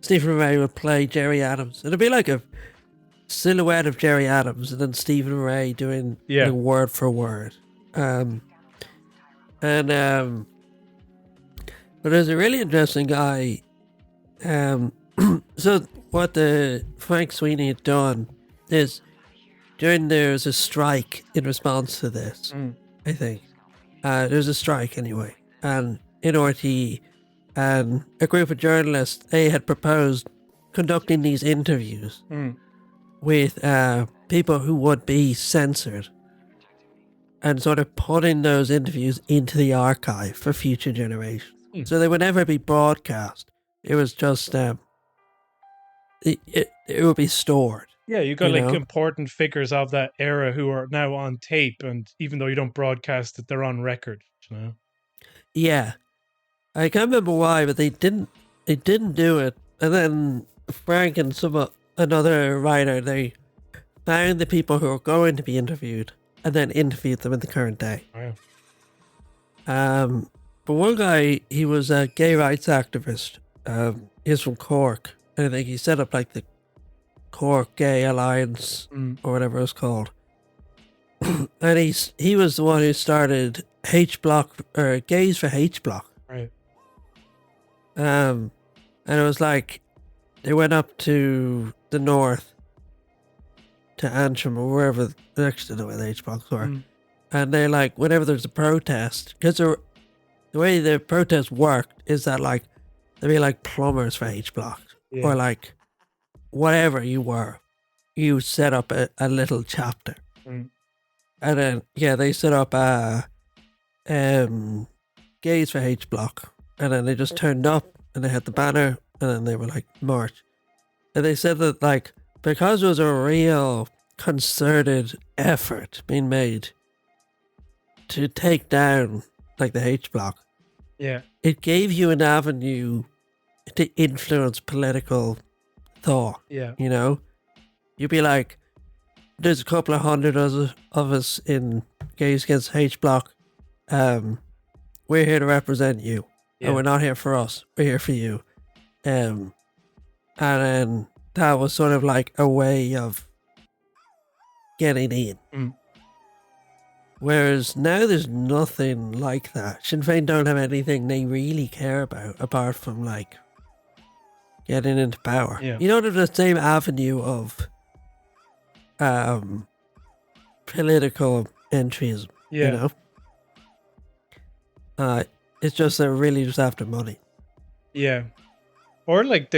Stephen Ray would play Jerry Adams. It'd be like a silhouette of Jerry Adams and then Stephen Ray doing like, word for word. But there's a really interesting guy. So what the Frank Sweeney had done is there's a strike in response to this. I think there's a strike anyway, and in RT, and a group of journalists they had proposed conducting these interviews with people who would be censored, and sort of putting those interviews into the archive for future generations. So they would never be broadcast. It was just it would be stored. Yeah, you got important figures of that era who are now on tape, and even though you don't broadcast it, they're on record. You know? Yeah, I can't remember why, but they didn't do it. And then Frank and another writer, they found the people who were going to be interviewed, and then interviewed them in the current day. Wow. But one guy, he was a gay rights activist. He's from Cork, and I think he set up like the Cork Gay Alliance or whatever it's called. And he was the one who started H Block or Gays for H Block. Right. And it was like they went up to the north to Antrim or wherever next to the way the H blocks were, and they like whenever there's a protest, because the way the protest worked is that like there'd be like plumbers for H blocks or like whatever you were, you set up a little chapter, and then they set up Gays for H block, and then they just turned up and they had the banner, and then they were like march, and they said that like because there was a real concerted effort being made to take down like the H block, it gave you an avenue to influence political thought. You know, you'd be like, there's a couple of hundred of us in Gays Against H block. We're here to represent you, and we're not here for us. We're here for you. And then that was sort of like a way of getting in. Whereas now there's nothing like that. Sinn Féin don't have anything they really care about apart from like getting into power. You don't have the same avenue of political entryism. You know? It's just they're really just after money. Yeah. Or like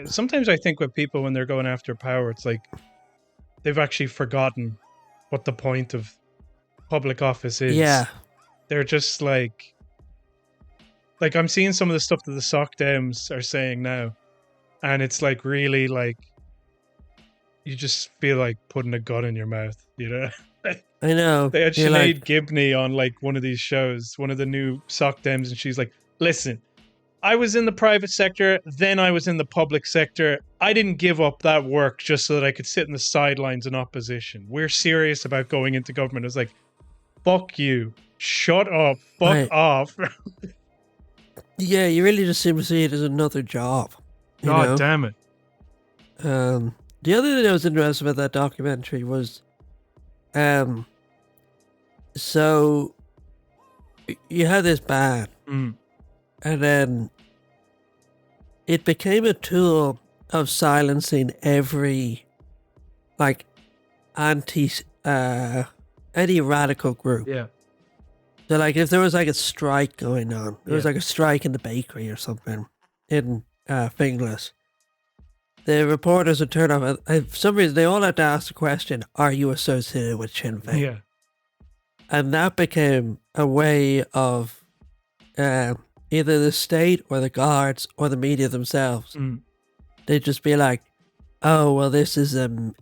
sometimes I think with people when they're going after power, it's like they've actually forgotten what the point of public office is. They're just like I'm seeing some of the stuff that the Soc Dems are saying now, and it's like really like you just feel like putting a gun in your mouth, you know. I know. They had Sinead Gibney on like one of these shows, one of the new Soc Dems, and she's like, listen, I was in the private sector, then I was in the public sector. I didn't give up that work just so that I could sit in the sidelines in opposition. We're serious about going into government. It's like, fuck you. Shut up. Fuck off. Yeah, you really just seem to see it as another job. God damn it. The other thing I was interested about that documentary was, so you had this ban, and then it became a tool of silencing every like anti-radical group. So like if there was like a strike going on, there was like a strike in the bakery or something in Finglas, the reporters would turn up and for some reason they all had to ask the question, are you associated with Sinn Féin? And that became a way of either the state or the guards or the media themselves. They'd just be like, oh, well, this is, you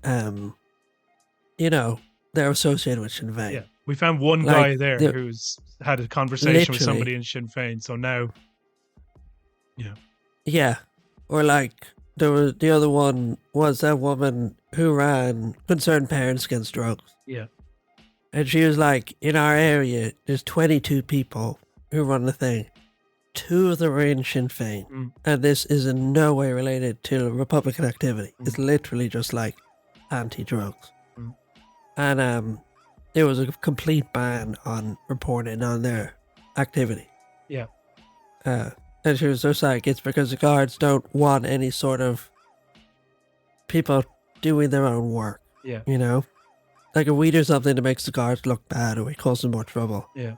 know, they're associated with Sinn Féin. Yeah. We found one guy there who's had a conversation with somebody in Sinn Féin, so now, Yeah. Or like, there was the other one was that woman who ran Concerned Parents Against Drugs. Yeah. And she was like, in our area, there's 22 people who run the thing. 2 of them are in Sinn Féin. And this is in no way related to Republican activity. It's literally just like anti-drugs. And there was a complete ban on reporting on their activity. Yeah. And she was just like, it's because the guards don't want any sort of people doing their own work. Yeah. You know? Like if we do something that makes the guards look bad or we cause them more trouble. Yeah.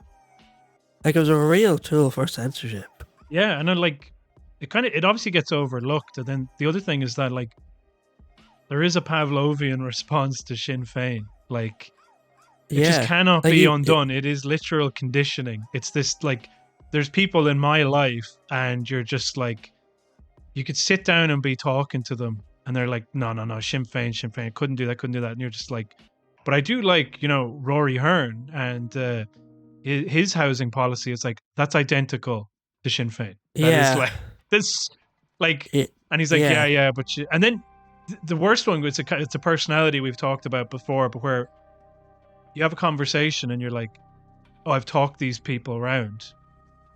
Like it was a real tool for censorship. Yeah, and then like it obviously gets overlooked. And then the other thing is that like there is a Pavlovian response to Sinn Féin. Like it just cannot be undone. It is literal conditioning. It's this like there's people in my life and you're just like you could sit down and be talking to them and they're like, no, Sinn Féin, couldn't do that. And you're just like, but I do like, you know, Rory Hearn and his housing policy. It's like, that's identical to Sinn Féin. That is like, this, like, and he's like, yeah, but and then the worst one, it's a personality we've talked about before, but where you have a conversation and you're like, oh, I've talked these people around.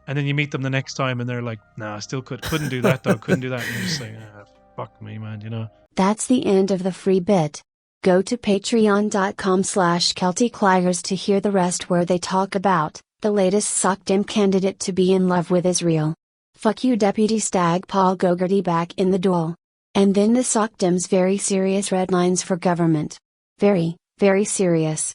And then you meet them the next time and they're like, nah, I still couldn't do that though, couldn't do that. And you're just like, fuck me, man, you know. That's the end of the free bit. Go to patreon.com/CelticLigers to hear the rest where they talk about the latest Soc Dem candidate to be in love with Israel. Fuck you Deputy Stagg Paul Gogarty back in the Dáil. And then the Soc Dems very serious red lines for government. Very, very serious.